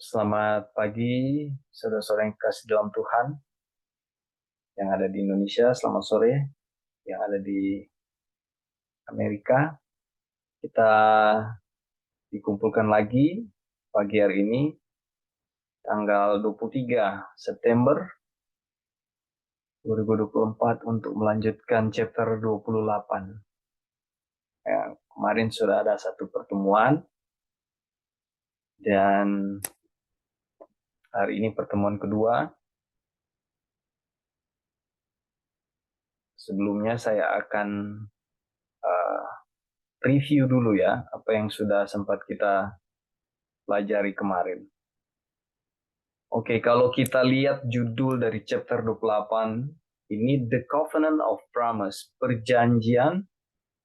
Selamat pagi, saudara-saudara yang kasih dalam Tuhan yang ada di Indonesia. Selamat sore yang ada di Amerika. Kita dikumpulkan lagi pagi hari ini, tanggal 23 September 2024 untuk melanjutkan chapter 28. Ya, kemarin sudah ada satu pertemuan dan hari ini pertemuan kedua. Sebelumnya saya akan review dulu ya, apa yang sudah sempat kita pelajari kemarin. Oke, kalau kita lihat judul dari chapter 28, ini The Covenant of Promise, perjanjian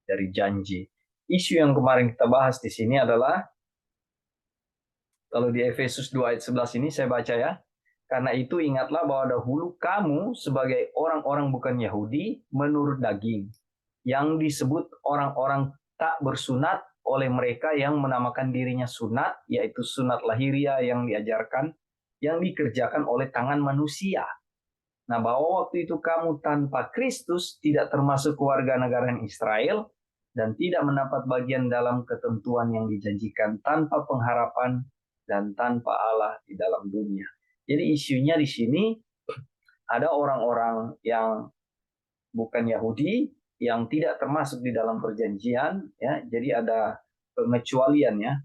dari janji. Isu yang kemarin kita bahas di sini adalah, kalau di Efesus 2 ayat 11 ini saya baca ya, karena itu ingatlah bahwa dahulu kamu sebagai orang-orang bukan Yahudi menurut daging, yang disebut orang-orang tak bersunat oleh mereka yang menamakan dirinya sunat, yaitu sunat lahiriah yang diajarkan, yang dikerjakan oleh tangan manusia. Nah, bahwa waktu itu kamu tanpa Kristus tidak termasuk keluarga negara Israel dan tidak mendapat bagian dalam ketentuan yang dijanjikan, tanpa pengharapan dan tanpa Allah di dalam dunia. Jadi isunya di sini ada orang-orang yang bukan Yahudi yang tidak termasuk di dalam perjanjian, ya. Jadi ada pengecualian ya.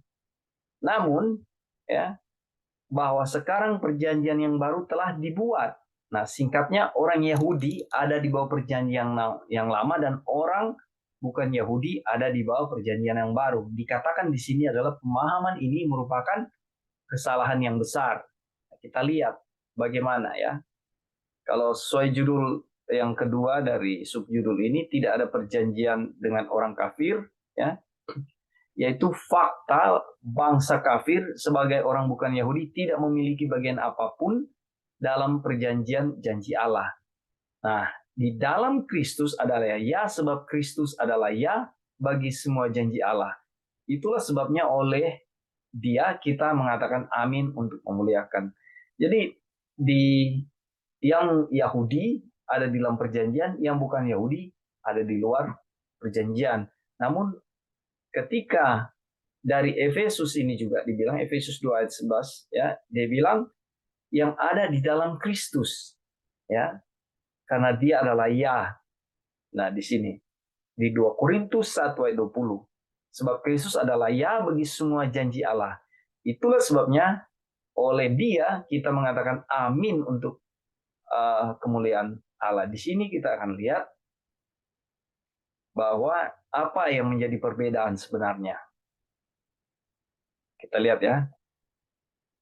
Namun ya, bahwa sekarang perjanjian yang baru telah dibuat. Nah, singkatnya orang Yahudi ada di bawah perjanjian yang lama dan orang bukan Yahudi ada di bawah perjanjian yang baru. Dikatakan di sini adalah pemahaman ini merupakan kesalahan yang besar. Kita lihat bagaimana ya. Kalau sesuai judul yang kedua dari subjudul ini, tidak ada perjanjian dengan orang kafir, ya, yaitu fakta bangsa kafir sebagai orang bukan Yahudi tidak memiliki bagian apapun dalam perjanjian janji Allah. Nah, di dalam Kristus adalah ya, sebab Kristus adalah ya bagi semua janji Allah. Itulah sebabnya oleh Dia kita mengatakan amin untuk memuliakan. Jadi di yang Yahudi ada di dalam perjanjian, yang bukan Yahudi ada di luar perjanjian. Namun ketika dari Efesus ini juga dibilang, Efesus 2 ayat 11 ya, dia bilang yang ada di dalam Kristus ya, karena dia adalah ya. Nah, di sini di 2 Korintus 1 ayat 20, sebab Kristus adalah ya bagi semua janji Allah. Itulah sebabnya oleh Dia kita mengatakan amin untuk kemuliaan Allah. Di sini kita akan lihat bahwa apa yang menjadi perbedaan sebenarnya. Kita lihat ya.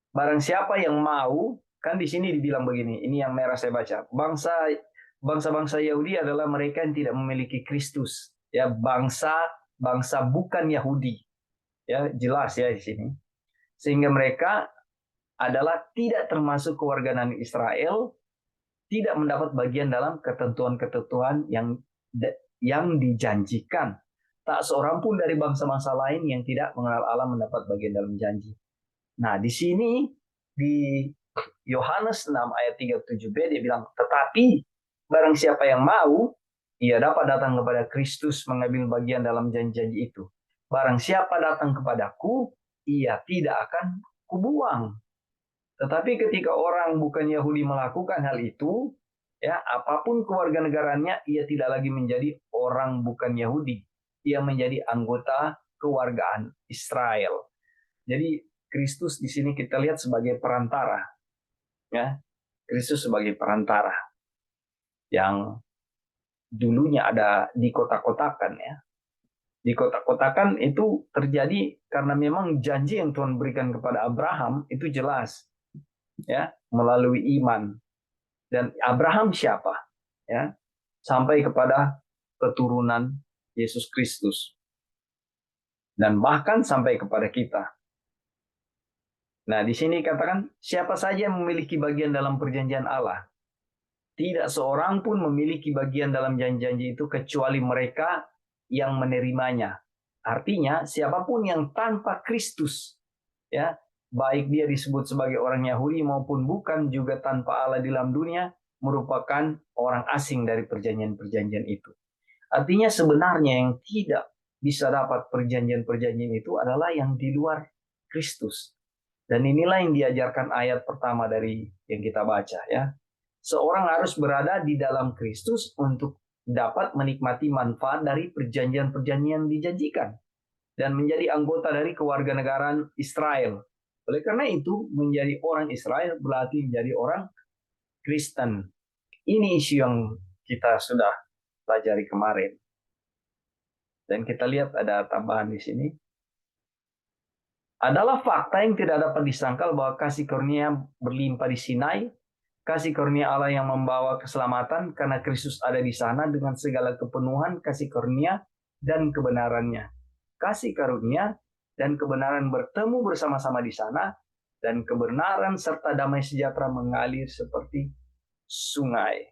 Barang siapa yang mau, kan di sini dibilang begini, ini yang merah saya baca. Bangsa Yahudi adalah mereka yang tidak memiliki Kristus, ya, bangsa bukan Yahudi. Ya, jelas ya di sini. Sehingga mereka adalah tidak termasuk kewarganegaraan Israel, tidak mendapat bagian dalam ketentuan-ketentuan yang dijanjikan. Tak seorang pun dari bangsa-bangsa lain yang tidak mengenal Allah mendapat bagian dalam janji. Nah, di sini di Yohanes 6 ayat 37b dia bilang, tetapi barang siapa yang mau, ia dapat datang kepada Kristus mengambil bagian dalam janji-janji itu. Barang siapa datang kepadaku, ia tidak akan kubuang. Tetapi ketika orang bukan Yahudi melakukan hal itu, ya, apapun kewarganegaraannya, ia tidak lagi menjadi orang bukan Yahudi. Ia menjadi anggota kewargaan Israel. Jadi Kristus di sini kita lihat sebagai perantara, ya. Kristus sebagai perantara yang dulunya ada di kotak-kotakan ya. Di kotak-kotakan itu terjadi karena memang janji yang Tuhan berikan kepada Abraham itu jelas ya, melalui iman. Dan Abraham siapa? Ya, sampai kepada keturunan Yesus Kristus. Dan bahkan sampai kepada kita. Nah, di sini katakan siapa saja yang memiliki bagian dalam perjanjian Allah. Tidak seorang pun memiliki bagian dalam janji-janji itu kecuali mereka yang menerimanya. Artinya siapapun yang tanpa Kristus, ya, baik dia disebut sebagai orang Yahudi maupun bukan, juga tanpa Allah di dalam dunia, merupakan orang asing dari perjanjian-perjanjian itu. Artinya sebenarnya yang tidak bisa dapat perjanjian-perjanjian itu adalah yang di luar Kristus. Dan inilah yang diajarkan ayat pertama dari yang kita baca ya. Seorang harus berada di dalam Kristus untuk dapat menikmati manfaat dari perjanjian-perjanjian dijanjikan dan menjadi anggota dari kewarganegaraan Israel. Oleh karena itu, menjadi orang Israel berarti menjadi orang Kristen. Ini isu yang kita sudah pelajari kemarin. Dan kita lihat ada tambahan di sini. Adalah fakta yang tidak dapat disangkal bahwa kasih karunia berlimpah di Sinai, kasih karunia Allah yang membawa keselamatan karena Kristus ada di sana dengan segala kepenuhan kasih karunia dan kebenarannya. Kasih karunia dan kebenaran bertemu bersama-sama di sana, dan kebenaran serta damai sejahtera mengalir seperti sungai.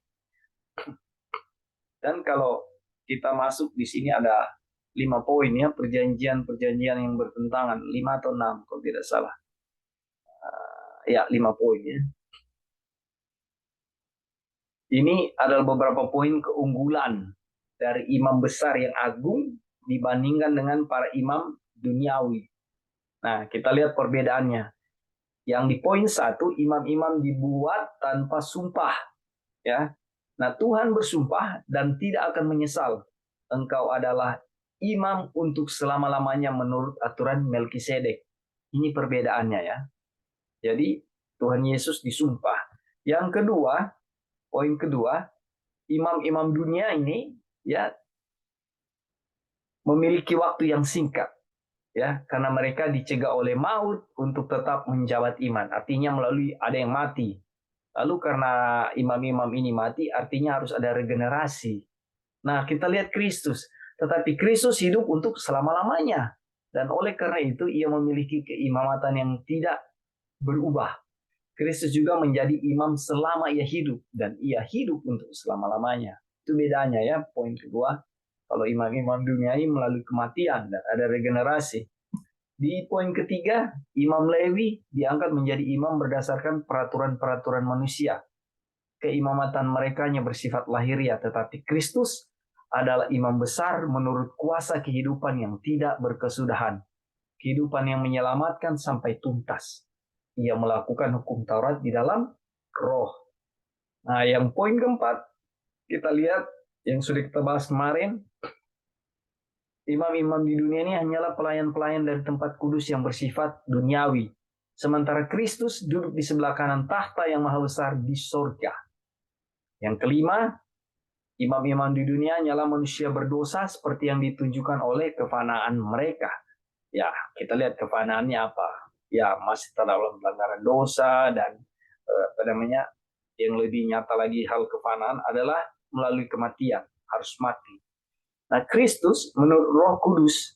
Dan kalau kita masuk di sini ada 5 poin ya, perjanjian-perjanjian yang bertentangan, 5 atau 6 kalau tidak salah. Ya, 5 poin ya. Ini adalah beberapa poin keunggulan dari imam besar yang agung dibandingkan dengan para imam duniawi. Nah, kita lihat perbedaannya. Yang di poin 1, imam-imam dibuat tanpa sumpah. Ya. Nah, Tuhan bersumpah dan tidak akan menyesal. Engkau adalah imam untuk selama-lamanya menurut aturan Melkisedek. Ini perbedaannya ya. Jadi Tuhan Yesus disumpah. Yang kedua, poin kedua, imam-imam dunia ini ya memiliki waktu yang singkat ya, karena mereka dicegah oleh maut untuk tetap menjabat iman. Artinya melalui ada yang mati. Lalu karena imam-imam ini mati, artinya harus ada regenerasi. Nah, kita lihat Kristus. Tetapi Kristus hidup untuk selama-lamanya. Dan oleh karena itu, ia memiliki keimamatan yang tidak berubah. Kristus juga menjadi imam selama ia hidup. Dan ia hidup untuk selama-lamanya. Itu bedanya ya, poin kedua. Kalau imam-imam dunia ini melalui kematian dan ada regenerasi. Di poin ketiga, Imam Lewi diangkat menjadi imam berdasarkan peraturan-peraturan manusia. Keimamatan mereka hanya bersifat lahiriah, tetapi Kristus adalah imam besar menurut kuasa kehidupan yang tidak berkesudahan. Kehidupan yang menyelamatkan sampai tuntas. Ia melakukan hukum Taurat di dalam roh. Nah, yang poin keempat, kita lihat yang sudah kita bahas kemarin, imam-imam di dunia ini hanyalah pelayan-pelayan dari tempat kudus yang bersifat duniawi. Sementara Kristus duduk di sebelah kanan tahta yang maha besar di surga. Yang kelima, imam-imam di dunia hanyalah manusia berdosa seperti yang ditunjukkan oleh kefanaan mereka. Ya, kita lihat kefanaannya apa. Ya, masih terdalam pelanggaran dosa dan yang lebih nyata lagi hal kefanaan adalah melalui kematian, harus mati. Nah, Kristus menurut Roh Kudus,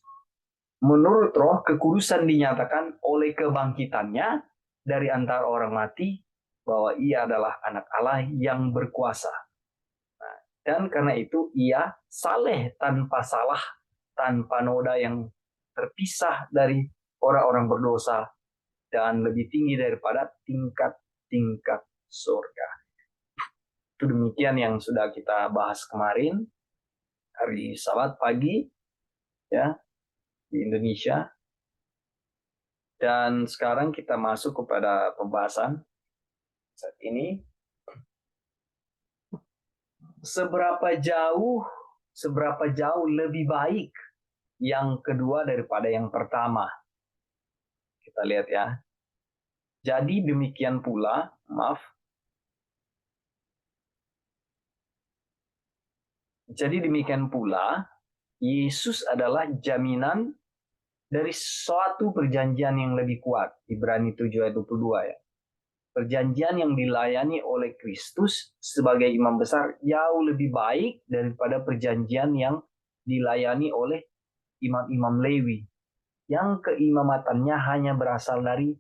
menurut Roh kekudusan dinyatakan oleh kebangkitannya dari antara orang mati bahwa ia adalah anak Allah yang berkuasa. Nah, dan karena itu ia saleh tanpa salah, tanpa noda, yang terpisah dari orang-orang berdosa dan lebih tinggi daripada tingkat-tingkat surga. Itu demikian yang sudah kita bahas kemarin hari Sabat pagi ya di Indonesia. Dan sekarang kita masuk kepada pembahasan saat ini. Seberapa jauh lebih baik yang kedua daripada yang pertama. Kita lihat ya. Jadi demikian pula, Yesus adalah jaminan dari suatu perjanjian yang lebih kuat. Ibrani 7 ayat 22 ya. Perjanjian yang dilayani oleh Kristus sebagai imam besar jauh lebih baik daripada perjanjian yang dilayani oleh imam-imam Lewi, yang keimamatannya hanya berasal dari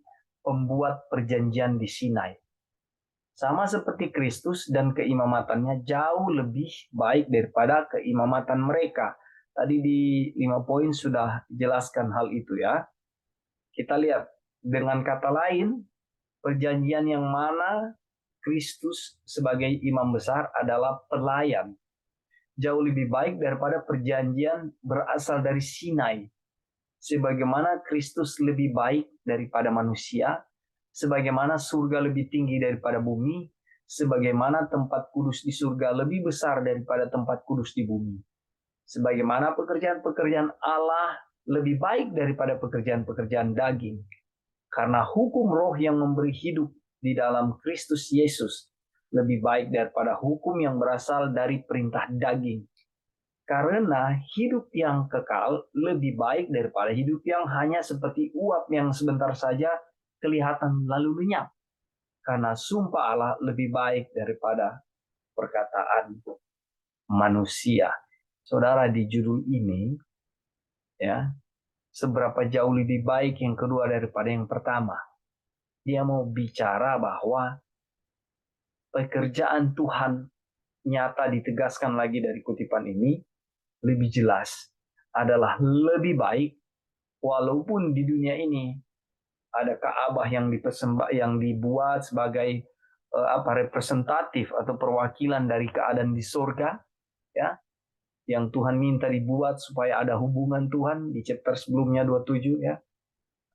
pembuat perjanjian di Sinai. Sama seperti Kristus, dan keimamatannya jauh lebih baik daripada keimamatan mereka. Tadi di 5 poin sudah jelaskan hal itu ya. Kita lihat Dengan kata lain, perjanjian yang mana Kristus sebagai imam besar adalah pelayan. Jauh lebih baik daripada perjanjian berasal dari Sinai. Sebagaimana Kristus lebih baik daripada manusia, sebagaimana surga lebih tinggi daripada bumi, sebagaimana tempat kudus di surga lebih besar daripada tempat kudus di bumi. Sebagaimana pekerjaan-pekerjaan Allah lebih baik daripada pekerjaan-pekerjaan daging. Karena hukum roh yang memberi hidup di dalam Kristus Yesus lebih baik daripada hukum yang berasal dari perintah daging. Karena hidup yang kekal lebih baik daripada hidup yang hanya seperti uap yang sebentar saja kelihatan lalu lenyap. Karena sumpah Allah lebih baik daripada perkataan manusia. Saudara, di judul ini, ya, seberapa jauh lebih baik yang kedua daripada yang pertama. Dia mau bicara bahwa pekerjaan Tuhan nyata ditegaskan lagi dari kutipan ini, lebih jelas, adalah lebih baik, walaupun di dunia ini ada Ka'bah yang dibuat sebagai representatif atau perwakilan dari keadaan di surga, ya, yang Tuhan minta dibuat supaya ada hubungan Tuhan di chapter sebelumnya 27, ya,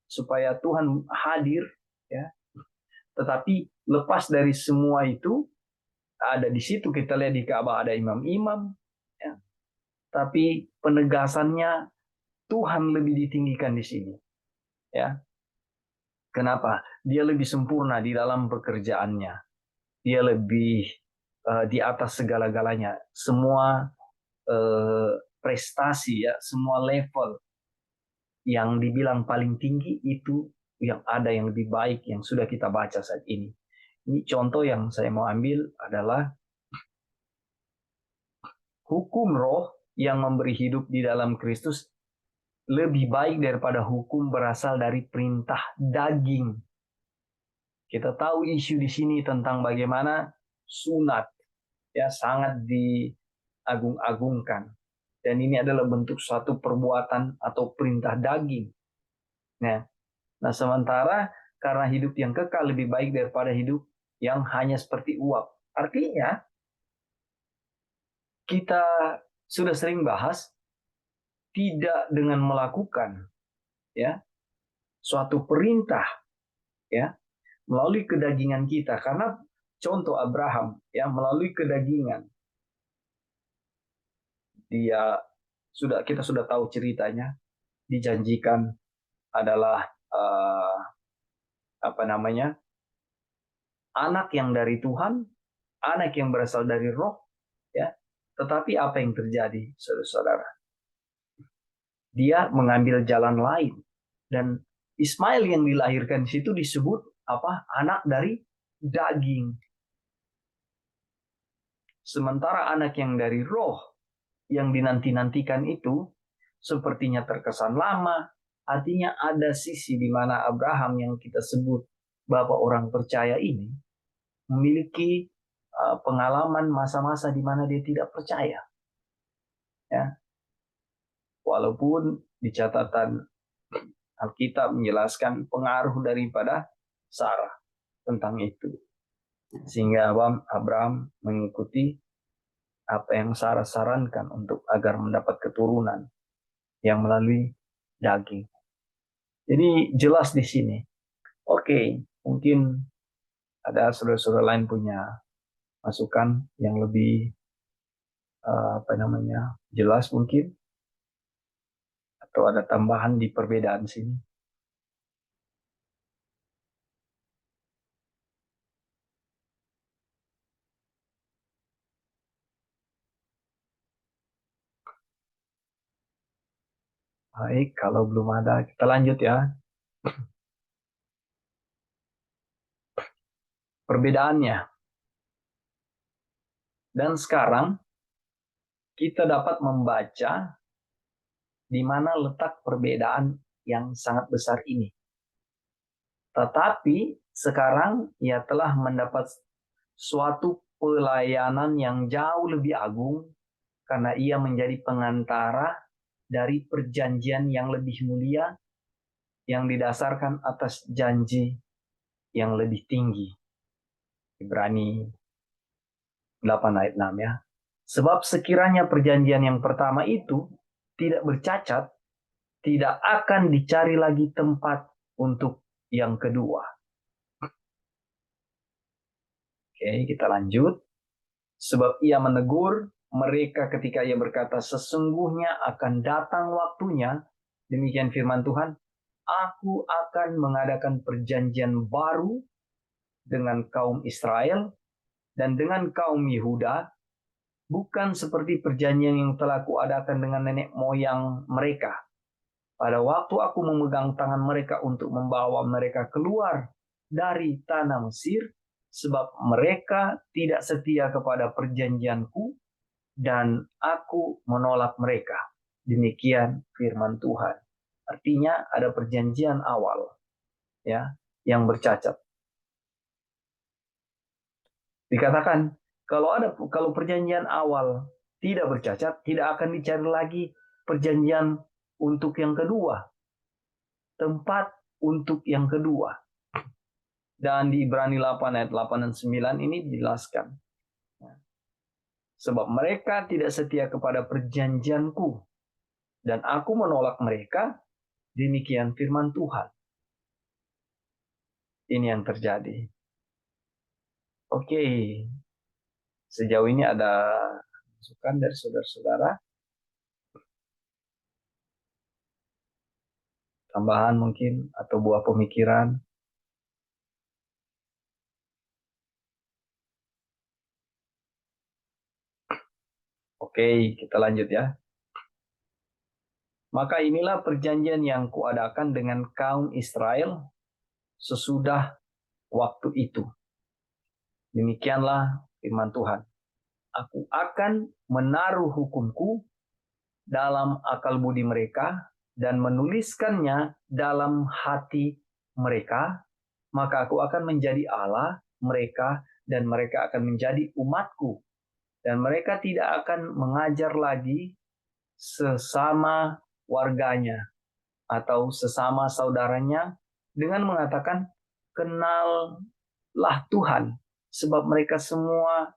supaya Tuhan hadir, ya. Tetapi lepas dari semua itu, ada di situ kita lihat di Ka'bah ada imam-imam, ya. Tapi penegasannya Tuhan lebih ditinggikan di sini, ya. Kenapa? Dia lebih sempurna di dalam pekerjaannya. Dia lebih di atas segala-galanya. Semua prestasi, ya, semua level yang dibilang paling tinggi itu yang ada yang lebih baik yang sudah kita baca saat ini. Ini contoh yang saya mau ambil adalah hukum roh yang memberi hidup di dalam Kristus lebih baik daripada hukum berasal dari perintah daging. Kita tahu isu di sini tentang bagaimana sunat, ya, sangat diagung-agungkan. Dan ini adalah bentuk suatu perbuatan atau perintah daging. Nah, sementara karena hidup yang kekal lebih baik daripada hidup yang hanya seperti uap. Artinya, kita sudah sering bahas, tidak dengan melakukan, ya, suatu perintah, ya, melalui kedagingan kita. Karena contoh Abraham, ya, melalui kedagingan, kita sudah tahu ceritanya, dijanjikan adalah anak yang dari Tuhan, anak yang berasal dari roh, ya. Tetapi apa yang terjadi, saudara-saudara? Dia mengambil jalan lain, dan Ismail yang dilahirkan di situ disebut anak dari daging. Sementara anak yang dari roh yang dinanti-nantikan itu sepertinya terkesan lama. Artinya ada sisi di mana Abraham yang kita sebut bapak orang percaya ini memiliki pengalaman masa-masa di mana dia tidak percaya, ya. Walaupun di catatan Alkitab menjelaskan pengaruh daripada Sarah tentang itu, sehingga Abraham mengikuti apa yang Sarah sarankan untuk agar mendapat keturunan yang melalui daging. Jadi jelas di sini. Oke, mungkin ada saudara-saudara lain punya masukan yang lebih jelas mungkin, atau ada tambahan di perbedaan sini. Baik, kalau belum ada, kita lanjut ya. Perbedaannya. Dan sekarang kita dapat membaca di mana letak perbedaan yang sangat besar ini. Tetapi sekarang ia telah mendapat suatu pelayanan yang jauh lebih agung karena ia menjadi pengantara dari perjanjian yang lebih mulia, yang didasarkan atas janji yang lebih tinggi. Ibrani 8 ayat 6 ya. Sebab sekiranya perjanjian yang pertama itu tidak bercacat, tidak akan dicari lagi tempat untuk yang kedua. Oke, kita lanjut. Sebab ia menegur mereka ketika ia berkata, sesungguhnya akan datang waktunya, demikian firman Tuhan, aku akan mengadakan perjanjian baru dengan kaum Israel dan dengan kaum Yehuda, bukan seperti perjanjian yang telah kuadakan dengan nenek moyang mereka. Pada waktu aku memegang tangan mereka untuk membawa mereka keluar dari tanah Mesir, sebab mereka tidak setia kepada perjanjianku, dan aku menolak mereka. Demikian firman Tuhan. Artinya ada perjanjian awal ya yang bercacat. Dikatakan kalau perjanjian awal tidak bercacat, tidak akan dicari lagi perjanjian untuk yang kedua, tempat untuk yang kedua. Dan di Ibrani 8 ayat 8 dan 9 ini dijelaskan. Sebab mereka tidak setia kepada perjanjianku, dan aku menolak mereka, demikian firman Tuhan. Ini yang terjadi. Oke, sejauh ini ada masukan dari saudara-saudara? Tambahan mungkin atau buah pemikiran? Oke, kita lanjut ya. Maka inilah perjanjian yang kuadakan dengan kaum Israel sesudah waktu itu. Demikianlah firman Tuhan. Aku akan menaruh hukumku dalam akal budi mereka dan menuliskannya dalam hati mereka, maka aku akan menjadi Allah mereka dan mereka akan menjadi umatku. Dan mereka tidak akan mengajar lagi sesama warganya atau sesama saudaranya dengan mengatakan, kenallah Tuhan, sebab mereka semua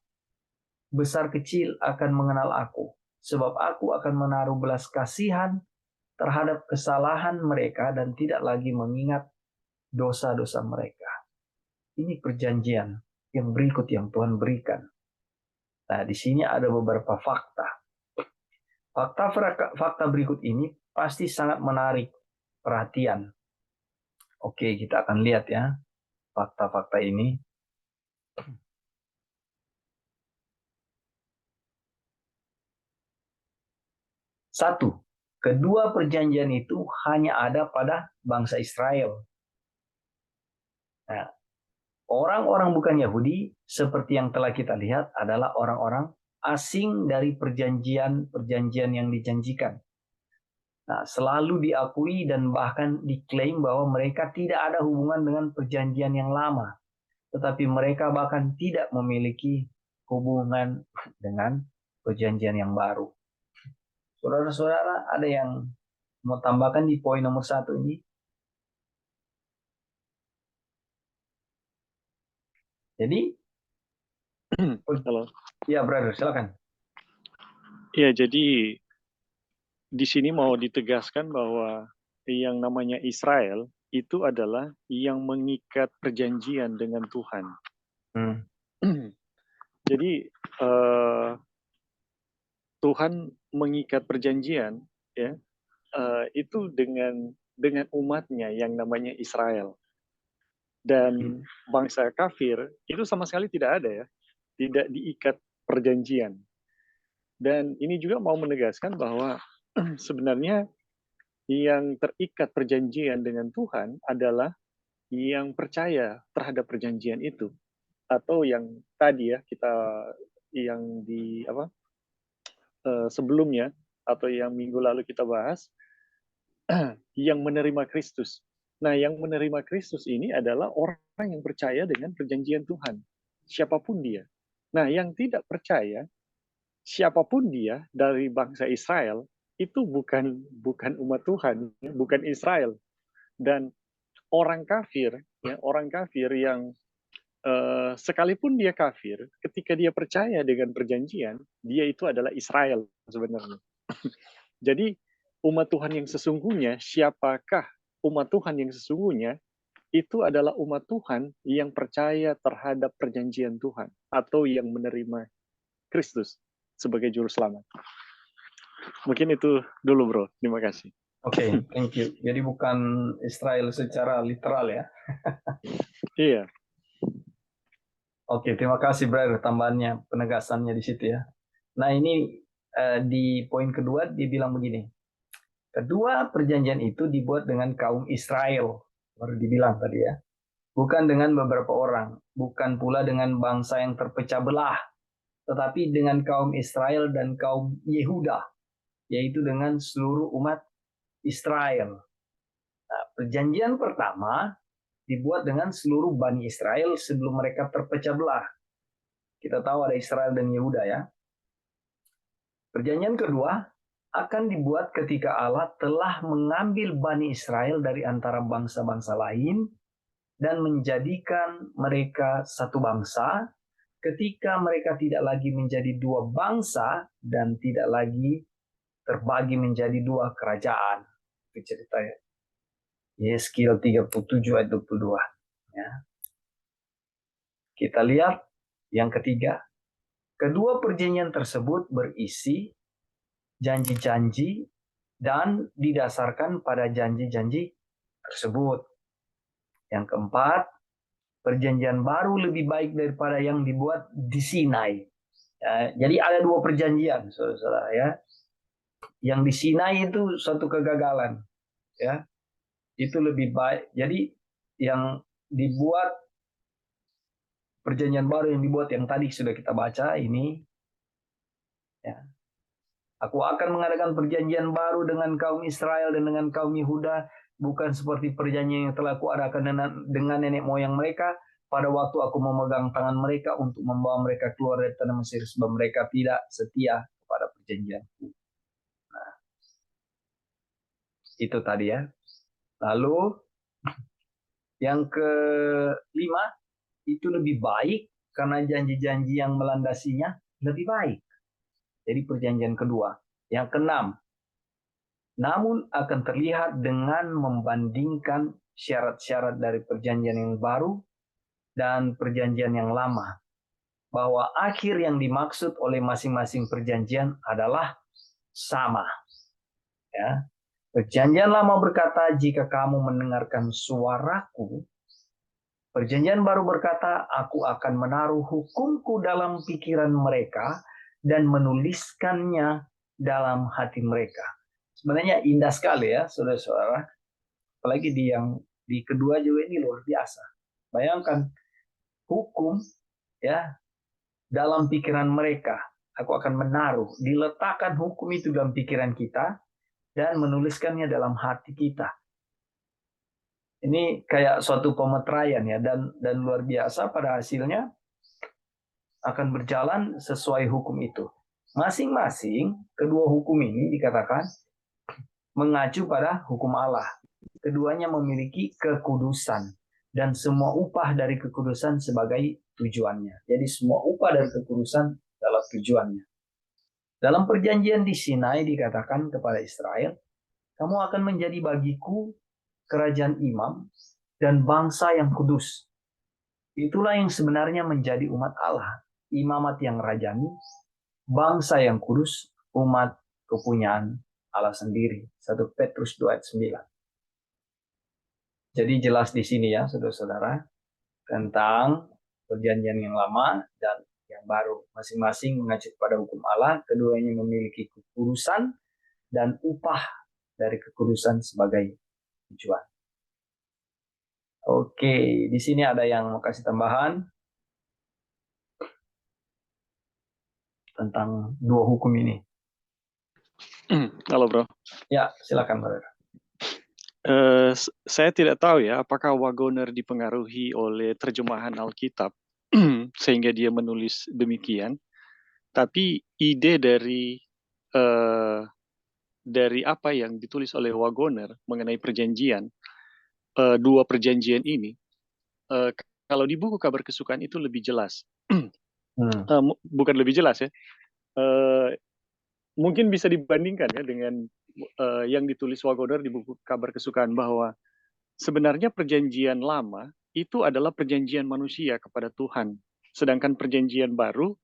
besar kecil akan mengenal aku. Sebab aku akan menaruh belas kasihan terhadap kesalahan mereka dan tidak lagi mengingat dosa-dosa mereka. Ini perjanjian yang berikut yang Tuhan berikan. Nah, di sini ada beberapa fakta. Fakta berikut ini pasti sangat menarik perhatian. Oke, kita akan lihat ya fakta-fakta ini. Satu, kedua perjanjian itu hanya ada pada bangsa Israel. Nah, orang-orang bukan Yahudi seperti yang telah kita lihat adalah orang-orang asing dari perjanjian yang dijanjikan. Nah, selalu diakui dan bahkan diklaim bahwa mereka tidak ada hubungan dengan perjanjian yang lama. Tetapi mereka bahkan tidak memiliki hubungan dengan perjanjian yang baru. Saudara-saudara, ada yang mau tambahkan di poin nomor 1 ini? Jadi, Halo. Ya, brother, silakan. Ya, jadi di sini mau ditegaskan bahwa yang namanya Israel itu adalah yang mengikat perjanjian dengan Tuhan. Jadi Tuhan mengikat perjanjian ya itu dengan umatnya yang namanya Israel. Dan bangsa kafir itu sama sekali tidak ada ya, tidak diikat perjanjian. Dan ini juga mau menegaskan bahwa sebenarnya yang terikat perjanjian dengan Tuhan adalah yang percaya terhadap perjanjian itu, atau yang tadi ya kita yang di sebelumnya atau yang minggu lalu kita bahas yang menerima Kristus. Nah, yang menerima Kristus ini adalah orang yang percaya dengan perjanjian Tuhan, siapapun dia. Nah, yang tidak percaya, siapapun dia dari bangsa Israel, itu bukan umat Tuhan, bukan Israel. Dan orang kafir, ya, orang kafir yang sekalipun dia kafir, ketika dia percaya dengan perjanjian, dia itu adalah Israel sebenarnya. Jadi umat Tuhan yang sesungguhnya, siapakah umat Tuhan yang sesungguhnya? Itu adalah umat Tuhan yang percaya terhadap perjanjian Tuhan atau yang menerima Kristus sebagai juru selamat. Mungkin itu dulu, bro. Terima kasih. Oke, thank you. Jadi bukan Israel secara literal ya. Iya. Oke, terima kasih brother tambahannya, penegasannya di situ ya. Nah ini di poin kedua dia bilang begini. Kedua perjanjian itu dibuat dengan kaum Israel, baru dibilang tadi ya. Bukan dengan beberapa orang, bukan pula dengan bangsa yang terpecah belah, tetapi dengan kaum Israel dan kaum Yehuda, yaitu dengan seluruh umat Israel. Nah, perjanjian pertama dibuat dengan seluruh Bani Israel sebelum mereka terpecah belah. Kita tahu ada Israel dan Yehuda ya. Perjanjian kedua akan dibuat ketika Allah telah mengambil Bani Israel dari antara bangsa-bangsa lain dan menjadikan mereka satu bangsa, ketika mereka tidak lagi menjadi dua bangsa dan tidak lagi terbagi menjadi dua kerajaan. Itu ceritanya. Yeskiel 37 ayat 22. Ya. Kita lihat yang ketiga. Kedua perjanjian tersebut berisi janji-janji dan didasarkan pada janji-janji tersebut. Yang keempat, perjanjian baru lebih baik daripada yang dibuat di Sinai. Ya, jadi ada dua perjanjian, saudara-saudara ya. Yang di Sinai itu suatu kegagalan, ya. Itu lebih baik. Jadi yang dibuat perjanjian baru yang dibuat yang tadi sudah kita baca ini, ya. Aku akan mengadakan perjanjian baru dengan kaum Israel dan dengan kaum Yehuda, bukan seperti perjanjian yang telah kuadakan dengan nenek moyang mereka pada waktu aku memegang tangan mereka untuk membawa mereka keluar dari tanah Mesir, sebab mereka tidak setia kepada perjanjianku. Nah, itu tadi ya. Lalu yang kelima, itu lebih baik karena janji-janji yang melandasinya lebih baik. Jadi perjanjian kedua. Yang keenam, namun akan terlihat dengan membandingkan syarat-syarat dari perjanjian yang baru dan perjanjian yang lama, bahwa akhir yang dimaksud oleh masing-masing perjanjian adalah sama. Ya. Perjanjian lama berkata, jika kamu mendengarkan suaraku, perjanjian baru berkata, aku akan menaruh hukumku dalam pikiran mereka dan menuliskannya dalam hati mereka. Sebenarnya indah sekali ya, saudara-saudara. Apalagi di kedua juga ini luar biasa. Bayangkan hukum ya dalam pikiran mereka. Aku akan menaruh, diletakkan hukum itu dalam pikiran kita dan menuliskannya dalam hati kita. Ini kayak suatu pemeteraian ya dan luar biasa pada hasilnya akan berjalan sesuai hukum itu. Masing-masing kedua hukum ini dikatakan mengacu pada hukum Allah. Keduanya memiliki kekudusan dan semua upah dari kekudusan sebagai tujuannya. Jadi semua upah dari kekudusan adalah tujuannya. Dalam perjanjian di Sinai dikatakan kepada Israel, kamu akan menjadi bagiku kerajaan imam dan bangsa yang kudus. Itulah yang sebenarnya menjadi umat Allah. Imamat yang rajani, bangsa yang kudus, umat kepunyaan Allah sendiri. 1 Petrus 2 ayat 9. Jadi jelas di sini ya saudara-saudara tentang perjanjian yang lama dan yang baru. Masing-masing mengacu pada hukum Allah, keduanya memiliki kekudusan dan upah dari kekudusan sebagai tujuan. Oke, di sini ada yang mau kasih tambahan tentang dua hukum ini. Halo, bro. Ya, silakan, Bro. Saya tidak tahu ya, apakah Wagoner dipengaruhi oleh terjemahan Alkitab sehingga dia menulis demikian. Tapi ide dari apa yang ditulis oleh Wagoner mengenai perjanjian dua perjanjian ini, eh, kalau di buku Kabar Kesukaan itu lebih jelas. Bukan lebih jelas ya, eh, mungkin bisa dibandingkan ya dengan yang ditulis Swagodaw di buku Kabar Kesukaan, bahwa sebenarnya perjanjian lama itu adalah perjanjian manusia kepada Tuhan, sedangkan perjanjian baru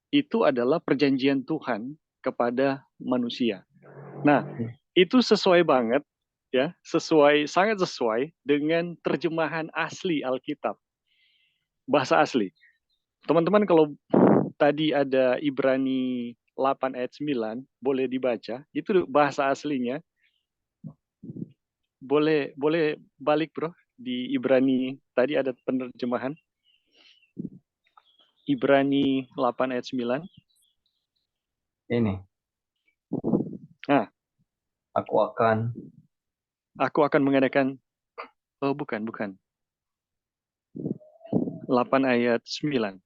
itu adalah perjanjian Tuhan kepada manusia. Nah, itu sesuai banget ya, sangat sesuai dengan terjemahan asli Alkitab, bahasa asli. Teman-teman kalau tadi ada Ibrani 8 ayat 9, boleh dibaca, itu bahasa aslinya. Boleh boleh balik bro, di Ibrani tadi ada penerjemahan. Ibrani 8 ayat 9. Ini, Nah, aku akan aku akan mengadakan, oh bukan. 8 ayat 9. 10,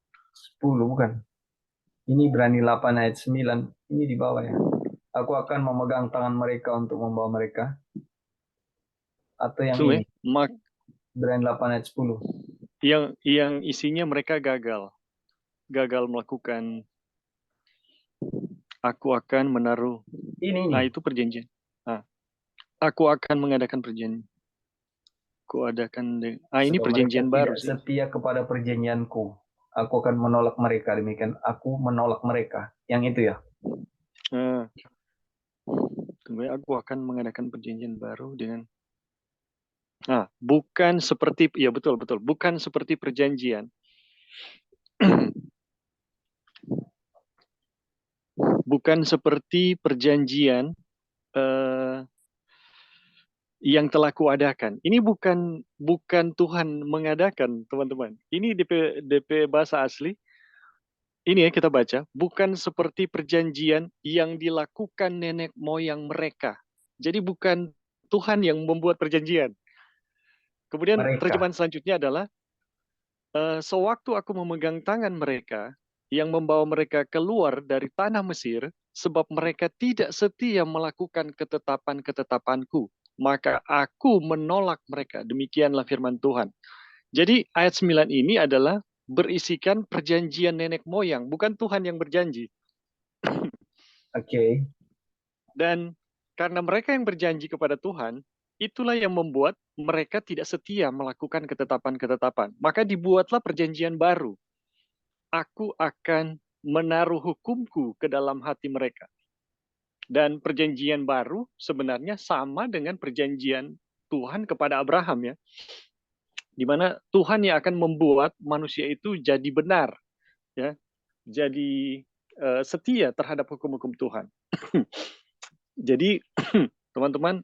bukan. Ini berani 8 ayat 9. Ini di bawah ya. Aku akan memegang tangan mereka untuk membawa mereka. Atau yang Tunggu ya. ini, berani 8 ayat 10. Yang isinya mereka gagal melakukan, aku akan menaruh. Ini. Itu perjanjian. Nah, aku akan mengadakan perjanjian. Ini Sebab mereka perjanjian baru tidak sih. setia kepada perjanjianku. Aku akan menolak mereka. Demikian aku menolak mereka. Yang itu ya. Nah, tunggu ya, aku akan mengadakan perjanjian baru dengan. Nah, bukan seperti, ya betul, bukan seperti perjanjian. Bukan seperti perjanjian eh, yang telah kuadakan. Ini bukan Tuhan mengadakan, teman-teman. Ini DP bahasa asli. Ini ya kita baca, bukan seperti perjanjian yang dilakukan nenek moyang mereka. Jadi bukan Tuhan yang membuat perjanjian. Kemudian Mereka. terjemahan selanjutnya adalah, sewaktu aku memegang tangan mereka yang membawa mereka keluar dari tanah Mesir, sebab mereka tidak setia melakukan ketetapan-ketetapanku, maka aku menolak mereka. Demikianlah firman Tuhan. Jadi ayat 9 ini adalah berisikan perjanjian nenek moyang, bukan Tuhan yang berjanji. Oke. Dan karena mereka yang berjanji kepada Tuhan, itulah yang membuat mereka tidak setia melakukan ketetapan-ketetapan. Maka dibuatlah perjanjian baru. Aku akan menaruh hukumku ke dalam hati mereka. Dan perjanjian baru sebenarnya sama dengan perjanjian Tuhan kepada Abraham ya, di mana Tuhan yang akan membuat manusia itu jadi benar, ya, jadi setia terhadap hukum-hukum Tuhan. Jadi teman-teman,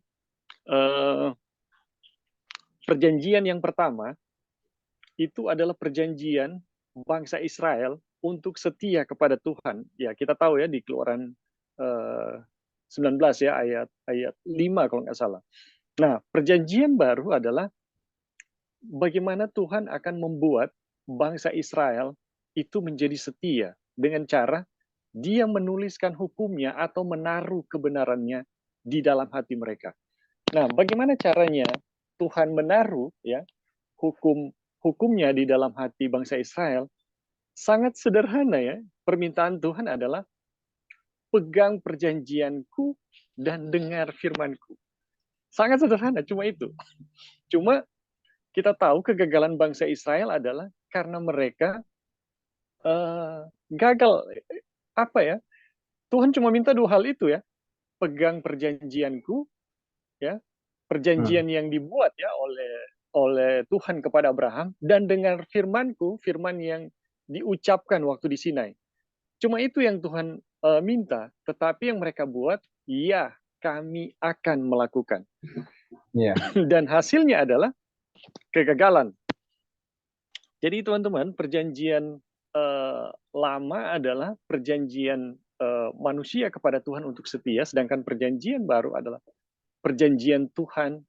perjanjian yang pertama itu adalah perjanjian bangsa Israel untuk setia kepada Tuhan. Ya, kita tahu ya di Keluaran 19 ya, ayat 5 kalau nggak salah. Nah, perjanjian baru adalah bagaimana Tuhan akan membuat bangsa Israel itu menjadi setia dengan cara dia menuliskan hukumnya atau menaruh kebenarannya di dalam hati mereka. Nah, bagaimana caranya Tuhan menaruh ya hukumnya di dalam hati bangsa Israel? Sangat sederhana ya. Permintaan Tuhan adalah pegang perjanjianku dan dengar firmanku. Sangat sederhana, cuma itu. Cuma kita tahu kegagalan bangsa Israel adalah karena mereka gagal. Apa ya? Tuhan cuma minta dua hal itu ya. Pegang perjanjianku, ya, perjanjian yang dibuat ya oleh Tuhan kepada Abraham, dan dengar firmanku, firman yang diucapkan waktu di Sinai. Cuma itu yang Tuhan minta, tetapi yang mereka buat, ya kami akan melakukan. Yeah. Dan hasilnya adalah kegagalan. Jadi teman-teman, perjanjian lama adalah perjanjian manusia kepada Tuhan untuk setia, sedangkan perjanjian baru adalah perjanjian Tuhan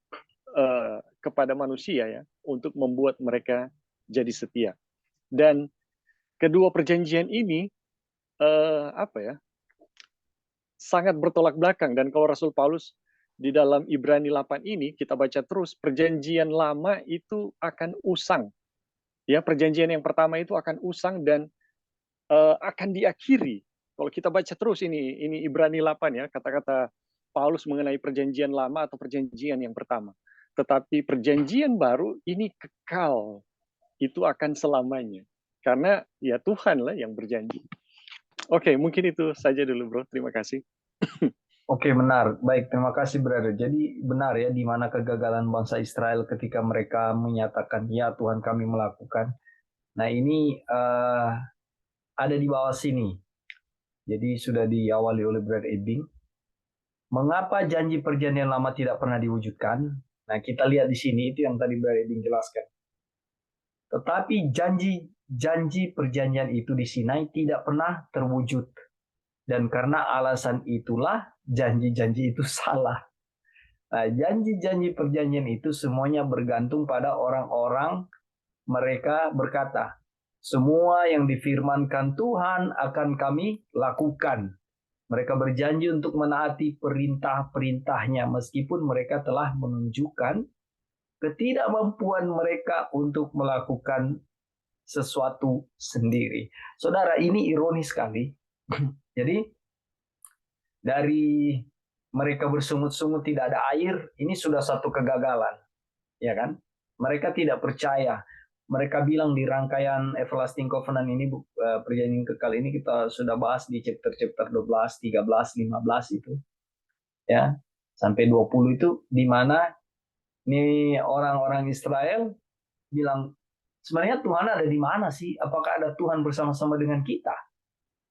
kepada manusia ya, untuk membuat mereka jadi setia. Dan kedua perjanjian ini apa ya, sangat bertolak belakang. Dan kalau Rasul Paulus di dalam Ibrani 8 ini kita baca terus, perjanjian lama itu akan usang. Ya, perjanjian yang pertama itu akan usang dan akan diakhiri. Kalau kita baca terus ini Ibrani 8 ya, kata-kata Paulus mengenai perjanjian lama atau perjanjian yang pertama. Tetapi perjanjian baru ini kekal, itu akan selamanya. Karena ya Tuhanlah yang berjanji. Oke, mungkin itu saja dulu bro. Terima kasih. Oke, benar. Baik, terima kasih, brother. Jadi benar ya, di mana kegagalan bangsa Israel ketika mereka menyatakan, ya Tuhan kami melakukan. Nah, ini ada di bawah sini. Jadi sudah diawali oleh Brother Ebing. Mengapa janji perjanjian lama tidak pernah diwujudkan? Nah, kita lihat di sini, itu yang tadi Brother Ebing jelaskan. Tetapi janji perjanjian itu di Sinai tidak pernah terwujud. Dan karena alasan itulah janji-janji itu salah. Nah, janji-janji perjanjian itu semuanya bergantung pada orang-orang. Mereka berkata, semua yang difirmankan Tuhan akan kami lakukan. Mereka berjanji untuk menaati perintah-perintahnya meskipun mereka telah menunjukkan ketidakmampuan mereka untuk melakukan sesuatu sendiri. Saudara, ini ironis sekali. Jadi, dari mereka bersungut-sungut tidak ada air, ini sudah satu kegagalan. Ya kan? Mereka tidak percaya. Mereka bilang di rangkaian Everlasting Covenant ini, perjanjian kekal ini kita sudah bahas di chapter 12, 13, 15 itu. Ya, sampai 20 itu di mana nih orang-orang Israel bilang, sebenarnya Tuhan ada di mana sih? Apakah ada Tuhan bersama-sama dengan kita?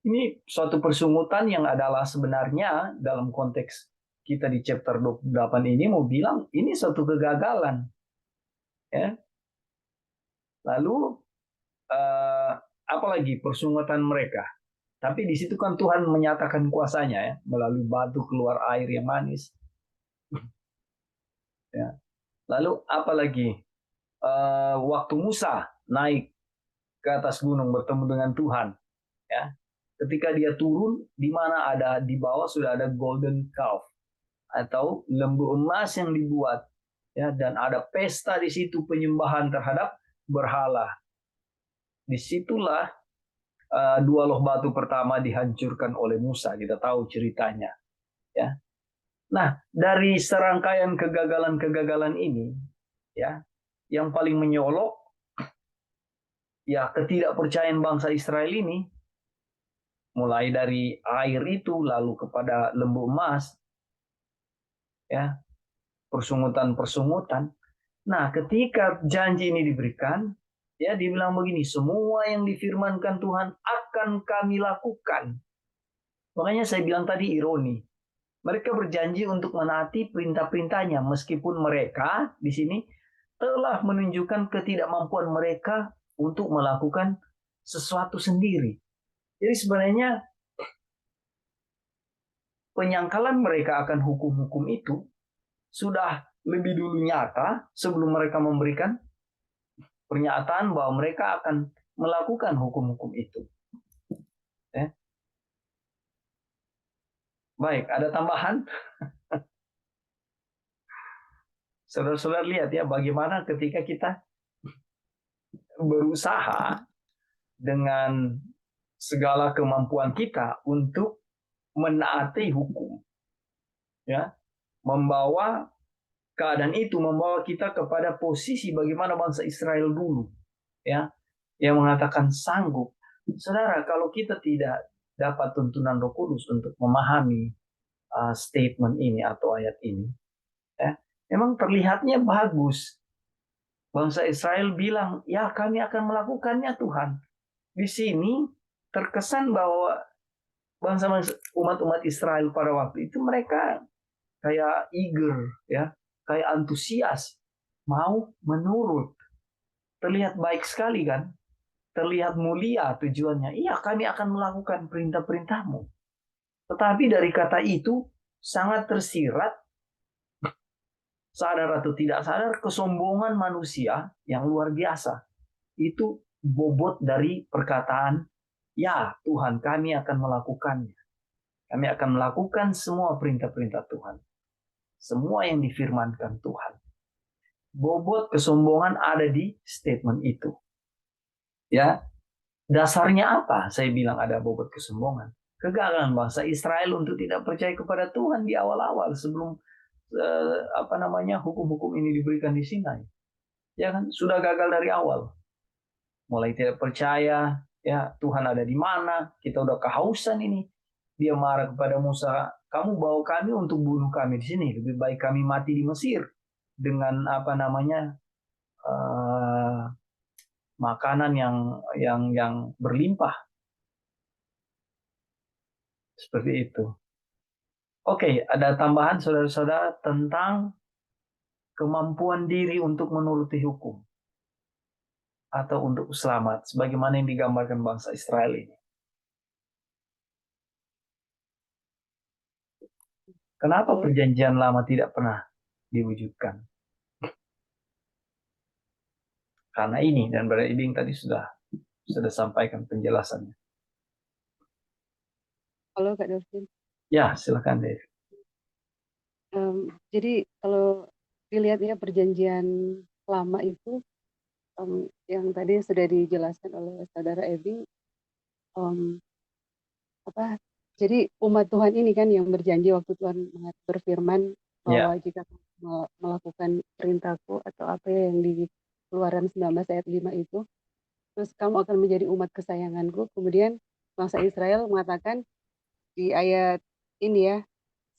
Ini suatu persungutan yang adalah sebenarnya dalam konteks kita di chapter 28 ini mau bilang ini suatu kegagalan. Ya. Lalu apalagi persungutan mereka. Tapi di situ kan Tuhan menyatakan kuasanya ya, melalui batu keluar air yang manis. Ya. Lalu apalagi waktu Musa naik ke atas gunung bertemu dengan Tuhan, ya. Ketika dia turun, di mana ada di bawah sudah ada golden calf atau lembu emas yang dibuat, ya, dan ada pesta di situ penyembahan terhadap berhala. Disitulah dua loh batu pertama dihancurkan oleh Musa. Kita tahu ceritanya. Ya. Nah, dari serangkaian kegagalan-kegagalan ini, ya, yang paling menyolok, ya ketidakpercayaan bangsa Israel ini, mulai dari air itu, lalu kepada lembu emas, ya, persungutan-persungutan. Nah, ketika janji ini diberikan, ya, dibilang begini, semua yang difirmankan Tuhan akan kami lakukan. Makanya saya bilang tadi ironi. Mereka berjanji untuk menaati perintah-perintahnya, meskipun mereka di sini telah menunjukkan ketidakmampuan mereka untuk melakukan sesuatu sendiri. Jadi sebenarnya penyangkalan mereka akan hukum-hukum itu sudah lebih dulu nyata sebelum mereka memberikan pernyataan bahwa mereka akan melakukan hukum-hukum itu. Baik, ada tambahan? Saudara-saudara lihat ya bagaimana ketika kita berusaha dengan segala kemampuan kita untuk menaati hukum, ya, membawa keadaan itu membawa kita kepada posisi bagaimana bangsa Israel dulu, ya, yang mengatakan sanggup. Saudara, kalau kita tidak dapat tuntunan Roh Kudus untuk memahami statement ini atau ayat ini, ya, memang terlihatnya bagus. Bangsa Israel bilang, ya kami akan melakukannya Tuhan. Di sini terkesan bahwa umat-umat Israel pada waktu itu mereka kayak eager, ya, kayak antusias, mau menurut. Terlihat baik sekali kan? Terlihat mulia tujuannya. Iya, kami akan melakukan perintah-perintahmu. Tetapi dari kata itu sangat tersirat, sadar atau tidak sadar, kesombongan manusia yang luar biasa. Itu bobot dari perkataan, ya Tuhan kami akan melakukannya. Kami akan melakukan semua perintah-perintah Tuhan. semua yang difirmankan Tuhan. Bobot kesombongan ada di statement itu. Ya, dasarnya apa? Saya bilang ada bobot kesombongan. Kegagalan bangsa Israel untuk tidak percaya kepada Tuhan di awal-awal sebelum hukum-hukum ini diberikan di Sinai. Ya kan, sudah gagal dari awal. Mulai tidak percaya, ya Tuhan ada di mana? Kita udah kehausan ini. Dia marah kepada Musa, kamu bawa kami untuk bunuh kami di sini. Lebih baik kami mati di Mesir dengan makanan yang berlimpah. Seperti itu. Oke, ada tambahan saudara-saudara tentang kemampuan diri untuk menuruti hukum atau untuk selamat, sebagaimana yang digambarkan bangsa Israel ini. Kenapa perjanjian lama tidak pernah diwujudkan? Karena ini, dan Brother Ibing tadi sudah sampaikan penjelasannya. Halo Kak Delvin. Ya, silakan Dave. Jadi kalau dilihat ya perjanjian lama itu yang tadi sudah dijelaskan oleh saudara Ebing, jadi umat Tuhan ini kan yang berjanji waktu Tuhan berfirman bahwa jika melakukan perintahku atau apa yang di Keluaran 19 ayat 5 itu, terus kamu akan menjadi umat kesayanganku. Kemudian bangsa Israel mengatakan di ayat ini ya,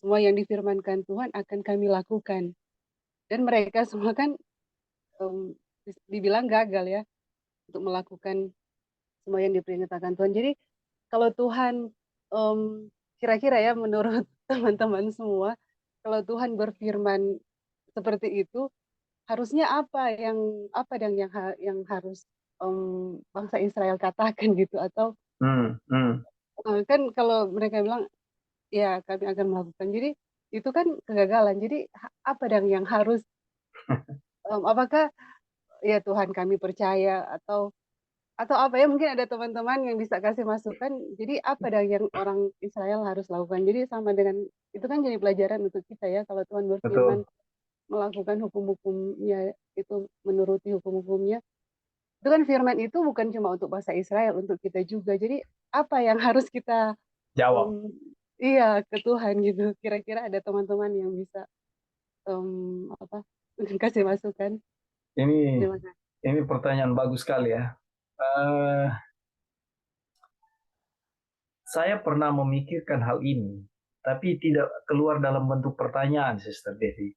semua yang difirmankan Tuhan akan kami lakukan. Dan mereka semua kan dibilang gagal ya untuk melakukan semua yang diperintahkan Tuhan. Jadi kalau Tuhan kira-kira ya menurut teman-teman semua, kalau Tuhan berfirman seperti itu, harusnya apa yang harus bangsa Israel katakan gitu, atau kan kalau mereka bilang ya kami akan melakukan, jadi itu kan kegagalan. Jadi apa yang harus apakah ya Tuhan kami percaya atau apa ya, mungkin ada teman-teman yang bisa kasih masukan. Jadi apa yang orang Israel harus lakukan? Jadi sama dengan itu kan jadi pelajaran untuk kita ya, kalau Tuhan berfirman melakukan hukum-hukumnya, itu menuruti hukum-hukumnya, itu kan firman itu bukan cuma untuk bangsa Israel, untuk kita juga. Jadi apa yang harus kita jawab ke Tuhan gitu? Kira-kira ada teman-teman yang bisa kasih masukan? Ini pertanyaan bagus sekali ya. Saya pernah memikirkan hal ini, tapi tidak keluar dalam bentuk pertanyaan, Sister Devi.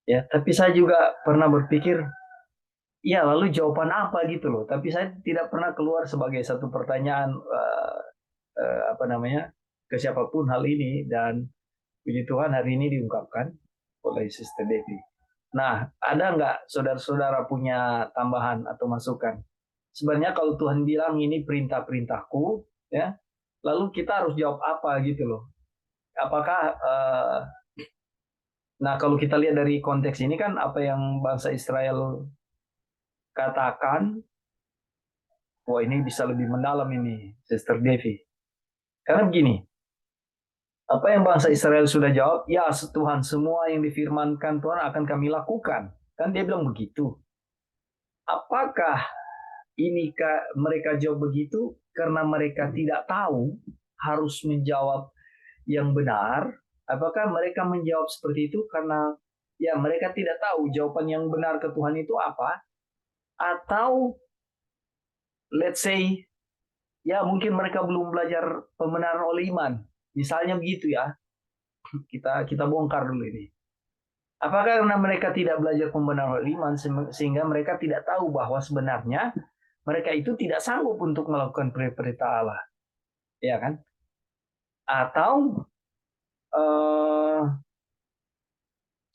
Ya, tapi saya juga pernah berpikir, ya lalu jawaban apa gitu loh. Tapi saya tidak pernah keluar sebagai satu pertanyaan ke siapapun hal ini, dan puji Tuhan hari ini diungkapkan oleh Sister Devi. Nah, ada nggak saudara-saudara punya tambahan atau masukan? Sebenarnya kalau Tuhan bilang ini perintah-perintahku, ya, lalu kita harus jawab apa gitu loh? Apakah nah kalau kita lihat dari konteks ini kan apa yang bangsa Israel katakan, wah ini bisa lebih mendalam ini, Sister Devi. Karena begini, apa yang bangsa Israel sudah jawab, ya Tuhan, semua yang difirmankan Tuhan akan kami lakukan. Kan dia bilang begitu. Apakah ini mereka jawab begitu karena mereka tidak tahu harus menjawab yang benar? Apakah mereka menjawab seperti itu karena ya mereka tidak tahu jawaban yang benar ke Tuhan itu apa? Atau let's say ya mungkin mereka belum belajar pembenaran oleh iman. Misalnya begitu ya. Kita bongkar dulu ini. Apakah karena mereka tidak belajar pembenaran oleh iman sehingga mereka tidak tahu bahwa sebenarnya mereka itu tidak sanggup untuk melakukan perintah Allah? Ya kan? Atau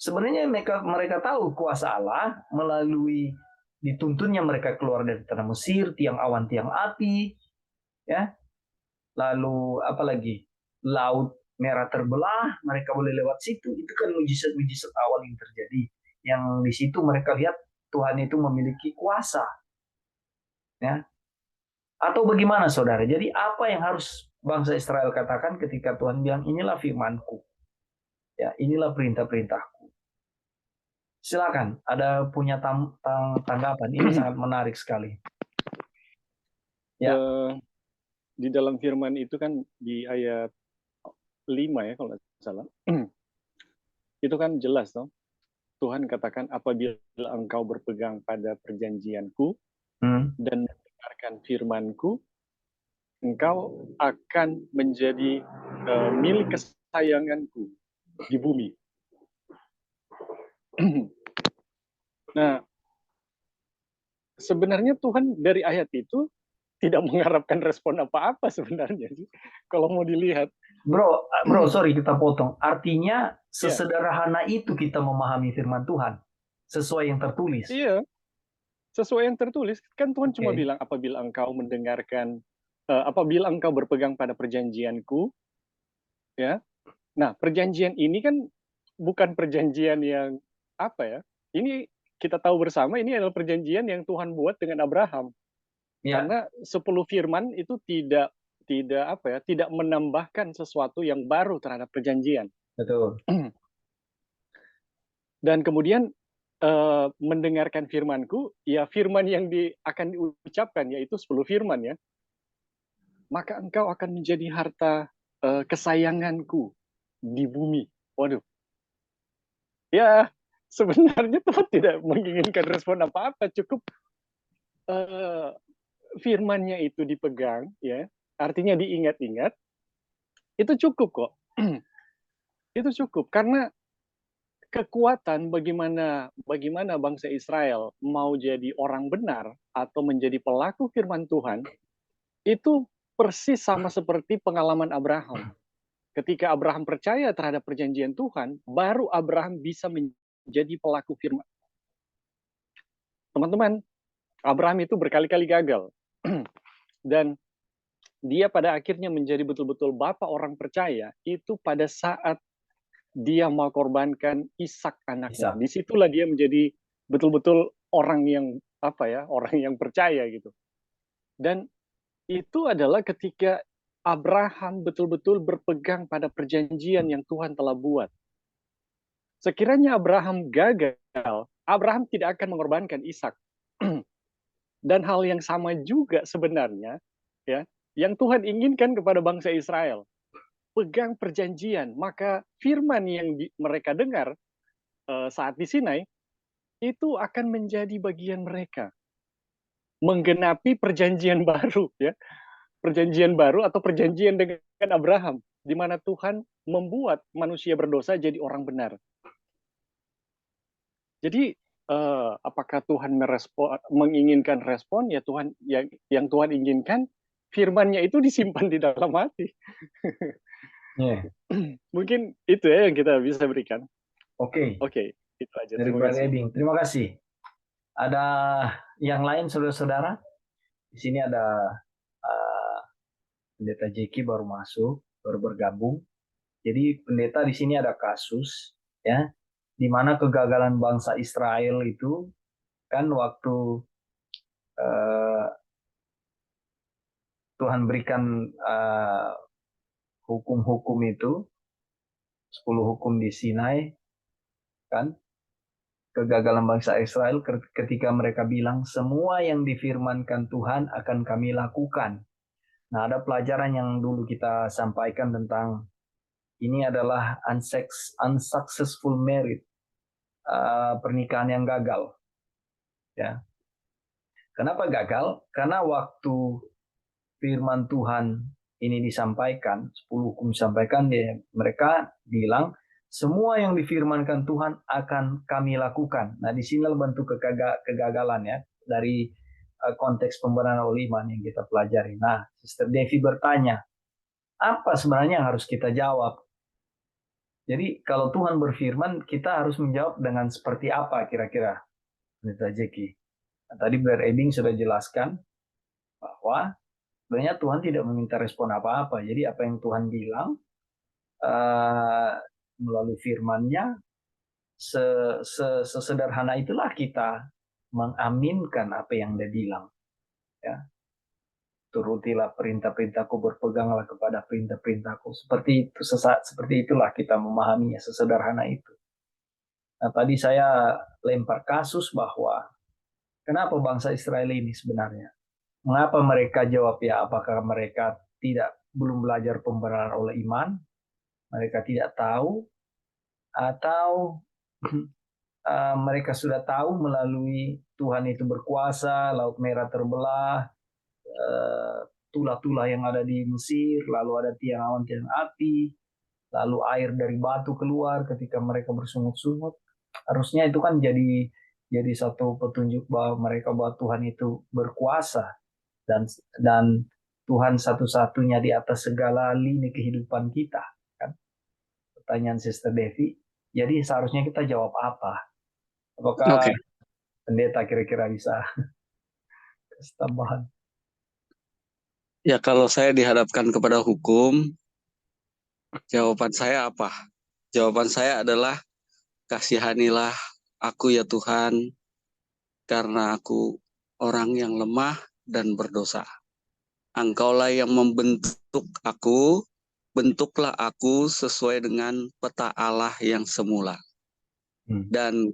sebenarnya mereka tahu kuasa Allah melalui dituntunnya mereka keluar dari tanah Mesir, tiang awan, tiang api, ya. Lalu apalagi laut merah terbelah, mereka boleh lewat situ. Itu kan mujizat-mujizat awal yang terjadi. Yang di situ mereka lihat Tuhan itu memiliki kuasa. Ya. Atau bagaimana saudara? Jadi apa yang harus bangsa Israel katakan ketika Tuhan bilang inilah firman-Ku? Ya, inilah perintah-perintahku. Silakan, ada punya tanggapan. Ini sangat menarik sekali. Ya. Di dalam firman itu kan di ayat 5 ya kalau nggak salah. Itu kan jelas toh. Tuhan katakan apabila engkau berpegang pada perjanjianku dan mendengarkan firmanku, engkau akan menjadi milik kesayanganku di bumi. Nah, sebenarnya Tuhan dari ayat itu tidak mengharapkan respon apa-apa sebenarnya sih. Kalau mau dilihat. Bro, sorry kita potong. Artinya sesederhana itu kita memahami firman Tuhan. Sesuai yang tertulis. Iya, sesuai yang tertulis. Kan Tuhan cuma bilang apabila engkau mendengarkan, apabila engkau berpegang pada perjanjianku, ya. Nah, perjanjian ini kan bukan perjanjian yang apa ya? Ini kita tahu bersama ini adalah perjanjian yang Tuhan buat dengan Abraham. Ya. Karena 10 firman itu tidak apa ya? Tidak menambahkan sesuatu yang baru terhadap perjanjian. Betul. Dan kemudian mendengarkan firmanku, ya firman yang akan diucapkan yaitu 10 firman ya. Maka engkau akan menjadi harta kesayanganku di bumi. Waduh. Ya, sebenarnya Tuhan tidak menginginkan respon apa-apa, cukup firman-Nya itu dipegang, ya, artinya diingat-ingat, itu cukup kok. Itu cukup karena kekuatan bagaimana bangsa Israel mau jadi orang benar atau menjadi pelaku firman Tuhan itu persis sama seperti pengalaman Abraham. Ketika Abraham percaya terhadap perjanjian Tuhan, baru Abraham bisa menjadi pelaku firman. Teman-teman, Abraham itu berkali-kali gagal. Dan dia pada akhirnya menjadi betul-betul bapak orang percaya itu pada saat dia mau korbankan Ishak anaknya. Disitulah dia menjadi betul-betul orang yang apa ya, orang yang percaya gitu. Dan itu adalah ketika Abraham betul-betul berpegang pada perjanjian yang Tuhan telah buat. Sekiranya Abraham gagal, Abraham tidak akan mengorbankan Ishak. Dan hal yang sama juga sebenarnya ya, yang Tuhan inginkan kepada bangsa Israel. Pegang perjanjian, maka firman yang mereka dengar saat di Sinai itu akan menjadi bagian mereka. Menggenapi perjanjian baru ya. Perjanjian baru atau perjanjian dengan Abraham di mana Tuhan membuat manusia berdosa jadi orang benar. Jadi apakah Tuhan menginginkan respon? Ya Tuhan yang Tuhan inginkan firman-Nya itu disimpan di dalam hati. Mungkin itu ya yang kita bisa berikan. Oke, itu aja. Dari Brother Ebing. Terima kasih. Ada yang lain saudara-saudara? Di sini ada Pendeta Jeki baru masuk, baru bergabung. Jadi pendeta di sini ada kasus ya, di mana kegagalan bangsa Israel itu kan waktu Tuhan berikan hukum-hukum itu, 10 hukum di Sinai, kan? Kegagalan bangsa Israel ketika mereka bilang semua yang difirmankan Tuhan akan kami lakukan. Nah, ada pelajaran yang dulu kita sampaikan tentang ini adalah unsuccessful marriage, pernikahan yang gagal. Ya. Kenapa gagal? Karena waktu firman Tuhan ini disampaikan, 10 hukum disampaikan, mereka bilang semua yang difirmankan Tuhan akan kami lakukan. Nah, di sini bentuk kegagalan ya dari konteks pembenaran oleh iman yang kita pelajari. Nah, Sister Devi bertanya, apa sebenarnya yang harus kita jawab? Jadi kalau Tuhan berfirman, kita harus menjawab dengan seperti apa kira-kira? Pendeta Jeki. Nah, tadi Brother Ebing sudah jelaskan bahwa sebenarnya Tuhan tidak meminta respon apa-apa. Jadi apa yang Tuhan bilang melalui firman-Nya, sesederhana itulah kita mengaminkan apa yang Dia bilang. Ya. turutilah perintah-perintahku, berpeganglah kepada perintah-perintahku. Seperti itulah kita memahaminya, sesederhana itu. Nah, tadi saya lempar kasus bahwa kenapa bangsa Israel ini sebenarnya? Mengapa mereka jawab ya? Apakah mereka belum belajar pembenaran oleh iman? Mereka tidak tahu, atau mereka sudah tahu melalui Tuhan itu berkuasa, Laut Merah terbelah, tulah-tulah yang ada di Mesir, lalu ada tiang awan, tiang api, lalu air dari batu keluar ketika mereka bersungut-sungut. Harusnya itu kan jadi satu petunjuk bahwa Tuhan itu berkuasa dan Tuhan satu-satunya di atas segala lini kehidupan kita. Kan? Pertanyaan Sister Devi. Jadi seharusnya kita jawab apa? Apakah pendeta kira-kira bisa kasih tambahan? Ya, kalau saya dihadapkan kepada hukum, jawaban saya apa? Jawaban saya adalah, kasihanilah aku ya Tuhan, karena aku orang yang lemah dan berdosa. Engkaulah yang membentuk aku, bentuklah aku sesuai dengan peta Allah yang semula. Dan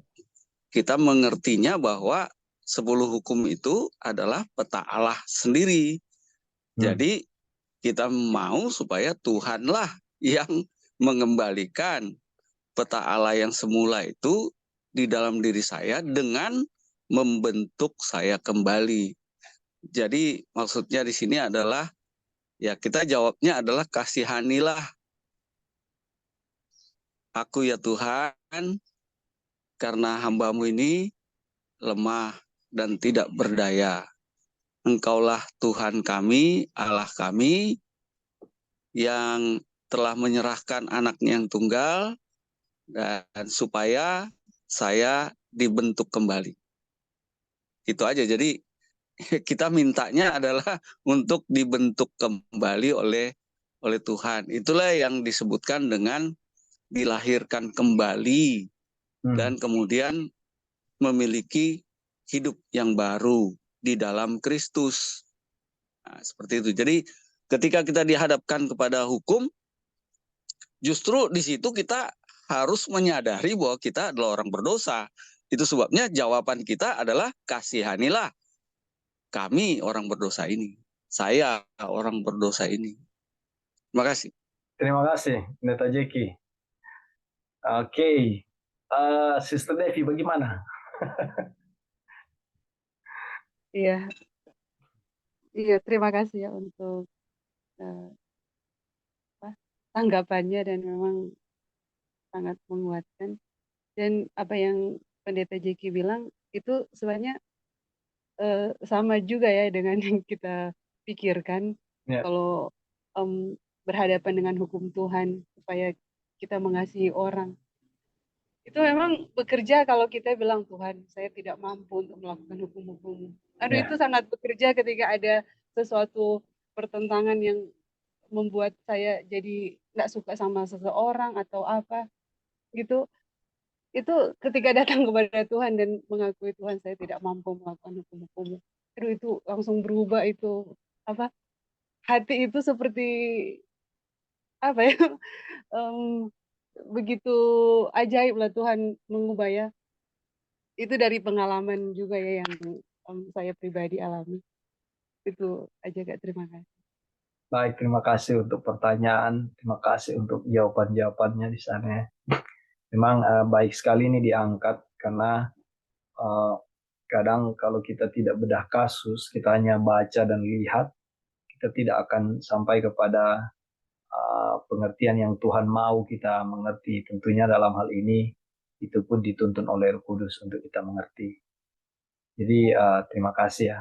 kita mengertinya bahwa 10 hukum itu adalah peta Allah sendiri. Jadi kita mau supaya Tuhanlah yang mengembalikan peta Allah yang semula itu di dalam diri saya dengan membentuk saya kembali. Jadi maksudnya di sini adalah, ya kita jawabnya adalah, kasihanilah aku ya Tuhan, karena hamba-Mu ini lemah dan tidak berdaya. Engkaulah Tuhan kami, Allah kami, yang telah menyerahkan anaknya yang tunggal, dan supaya saya dibentuk kembali. Itu aja. Jadi kita mintanya adalah untuk dibentuk kembali oleh Tuhan. Itulah yang disebutkan dengan dilahirkan kembali dan kemudian memiliki hidup yang baru di dalam Kristus. Nah, seperti itu. Jadi ketika kita dihadapkan kepada hukum, justru di situ kita harus menyadari bahwa kita adalah orang berdosa. Itu sebabnya jawaban kita adalah, kasihanilah kami orang berdosa ini. Saya orang berdosa ini. Terima kasih. Terima kasih, Pendeta Jeki. Oke. Sister Devi, bagaimana? Iya, iya, terima kasih ya untuk tanggapannya, dan memang sangat menguatkan. Dan apa yang Pendeta Jeki bilang itu sebenarnya sama juga ya dengan yang kita pikirkan. Kalau berhadapan dengan hukum Tuhan supaya kita mengasihi orang, itu memang bekerja. Kalau kita bilang, Tuhan, saya tidak mampu untuk melakukan hukum-hukum. Aduh, itu sangat bekerja ketika ada sesuatu pertentangan yang membuat saya jadi nggak suka sama seseorang atau apa gitu. Itu ketika datang kepada Tuhan dan mengakui, Tuhan, saya tidak mampu melakukan hukum-hukum. Aduh, itu langsung berubah. Itu apa, hati itu seperti apa ya, begitu ajaib lah Tuhan mengubah ya. Itu dari pengalaman juga ya yang saya pribadi alami. Itu aja Kak, terima kasih. Baik, terima kasih untuk pertanyaan, terima kasih untuk jawaban-jawabannya di sana. Memang baik sekali ini diangkat, karena kadang kalau kita tidak bedah kasus, kita hanya baca dan lihat, kita tidak akan sampai kepada pengertian yang Tuhan mau kita mengerti. Tentunya dalam hal ini itu pun dituntun oleh Roh Kudus untuk kita mengerti. Jadi terima kasih ya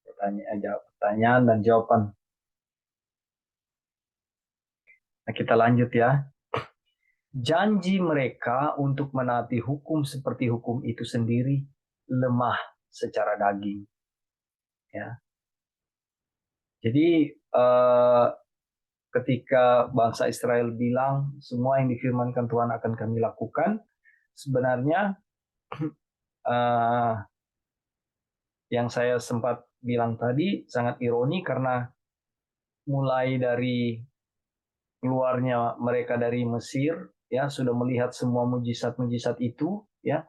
pertanyaan dan jawaban. Nah, kita lanjut ya. Janji mereka untuk menaati hukum seperti hukum itu sendiri lemah secara daging. Ya. Jadi ketika bangsa Israel bilang semua yang difirmankan Tuhan akan kami lakukan, sebenarnya yang saya sempat bilang tadi sangat ironi karena mulai dari keluarnya mereka dari Mesir, ya sudah melihat semua mujizat-mujizat itu, ya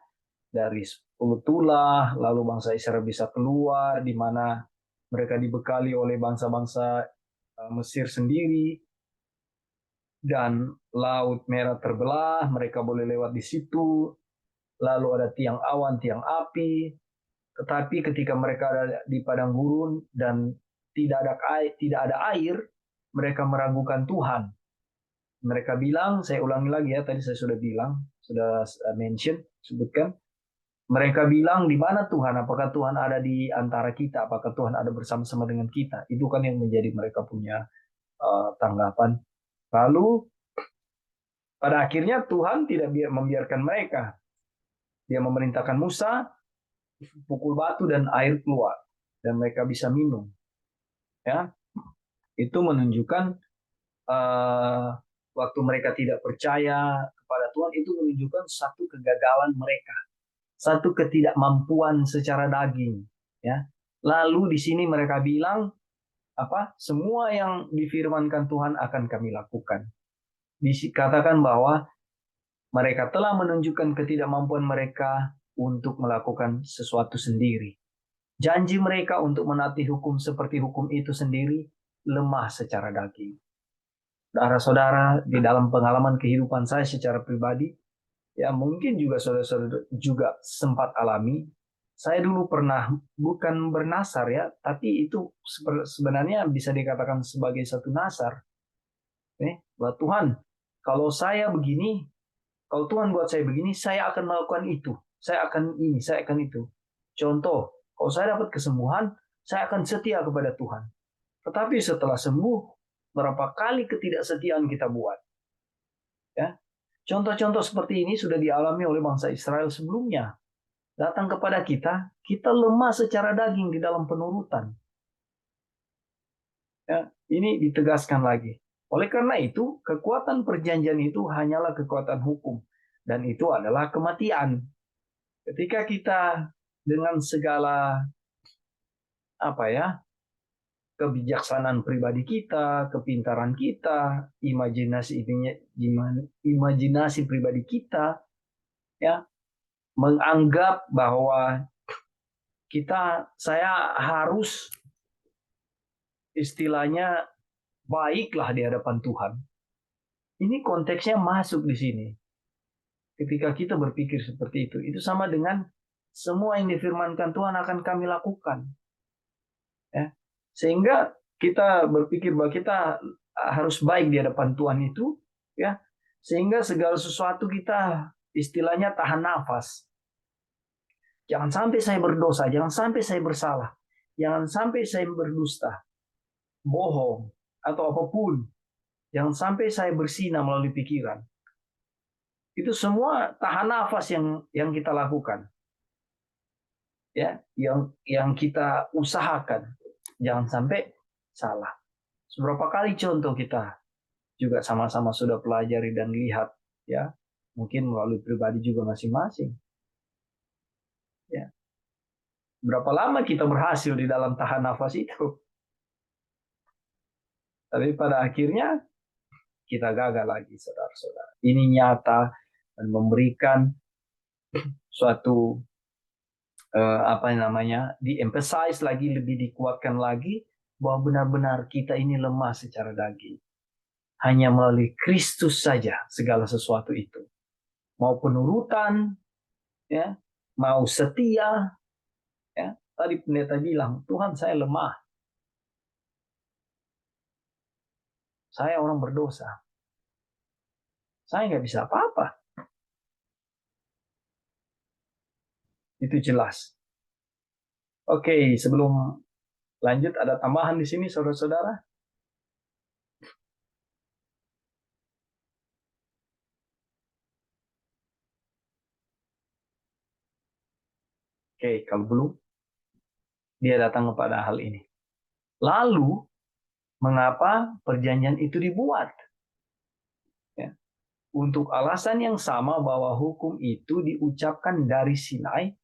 dari 10 tulah, lalu bangsa Israel bisa keluar, di mana mereka dibekali oleh bangsa-bangsa Mesir sendiri, dan Laut Merah terbelah, mereka boleh lewat di situ, lalu ada tiang awan, tiang api, tetapi ketika mereka ada di padang gurun dan tidak ada air, mereka meragukan Tuhan. Mereka bilang, saya ulangi lagi ya, tadi saya sudah bilang, sudah sebutkan, mereka bilang, di mana Tuhan? Apakah Tuhan ada di antara kita? Apakah Tuhan ada bersama-sama dengan kita? Itu kan yang menjadi mereka punya tanggapan. Lalu pada akhirnya Tuhan tidak membiarkan mereka. Dia memerintahkan Musa, pukul batu dan air keluar, dan mereka bisa minum. Ya, itu menunjukkan waktu mereka tidak percaya kepada Tuhan, itu menunjukkan satu kegagalan mereka, satu ketidakmampuan secara daging. Ya, lalu di sini mereka bilang apa? Semua yang difirmankan Tuhan akan kami lakukan. Dikatakan bahwa mereka telah menunjukkan ketidakmampuan mereka untuk melakukan sesuatu sendiri. Janji mereka untuk menaati hukum seperti hukum itu sendiri lemah secara daging. Saudara-saudara, di dalam pengalaman kehidupan saya secara pribadi, ya mungkin juga saudara-saudara juga sempat alami. Saya dulu pernah bukan bernasar ya, tapi itu sebenarnya bisa dikatakan sebagai satu nasar. Bahwa Tuhan, kalau saya begini, kalau Tuhan buat saya begini, saya akan melakukan itu. Saya akan ini, saya akan itu. Contoh, kalau saya dapat kesembuhan, saya akan setia kepada Tuhan. Tetapi setelah sembuh, berapa kali ketidaksetiaan kita buat. Ya, contoh-contoh seperti ini sudah dialami oleh bangsa Israel sebelumnya. Datang kepada kita, kita lemah secara daging di dalam penurutan. Ya, ini ditegaskan lagi. Oleh karena itu, kekuatan perjanjian itu hanyalah kekuatan hukum. Dan itu adalah kematian. Ketika kita dengan segala kebijaksanaan pribadi kita, kepintaran kita, imajinasi pribadi kita, ya menganggap bahwa saya harus istilahnya baiklah di hadapan Tuhan. Ini konteksnya masuk di sini. Ketika kita berpikir seperti itu sama dengan semua yang difirmankan Tuhan akan kami lakukan. Ya. Sehingga kita berpikir bahwa kita harus baik di hadapan Tuhan itu, ya. Sehingga segala sesuatu kita istilahnya tahan nafas. Jangan sampai saya berdosa, jangan sampai saya bersalah, jangan sampai saya berdusta, bohong atau apapun. Jangan sampai saya berzina melalui pikiran. Itu semua tahan nafas yang kita lakukan. Ya, yang kita usahakan. Jangan sampai salah. Seberapa kali contoh kita juga sama-sama sudah pelajari dan lihat, ya, mungkin melalui pribadi juga masing-masing. Ya. Berapa lama kita berhasil di dalam tahan nafas itu? Tapi pada akhirnya kita gagal lagi, saudara-saudara. Ini nyata dan memberikan suatu di-emphasize lagi, lebih dikuatkan lagi bahwa benar-benar kita ini lemah secara daging. Hanya melalui Kristus saja segala sesuatu itu. Mau penurutan, ya, mau setia, ya. Tadi pendeta bilang, Tuhan saya lemah. Saya orang berdosa. Saya nggak bisa apa-apa. Itu jelas. Oke, sebelum lanjut ada tambahan di sini saudara-saudara? Oke, kalau belum, dia datang kepada hal ini. Lalu, mengapa perjanjian itu dibuat? Ya. Untuk alasan yang sama bahwa hukum itu diucapkan dari Sinai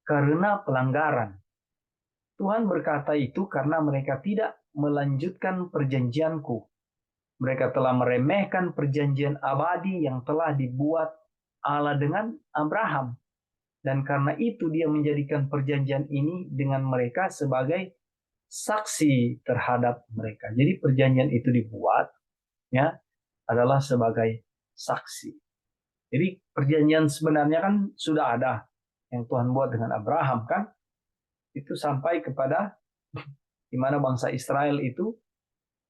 karena pelanggaran. Tuhan berkata itu karena mereka tidak melanjutkan perjanjianku. Mereka telah meremehkan perjanjian abadi yang telah dibuat Allah dengan Abraham. Dan karena itu dia menjadikan perjanjian ini dengan mereka sebagai saksi terhadap mereka. Jadi perjanjian itu dibuat ya adalah sebagai saksi. Jadi perjanjian sebenarnya kan sudah ada yang Tuhan buat dengan Abraham kan. Itu sampai kepada di mana bangsa Israel itu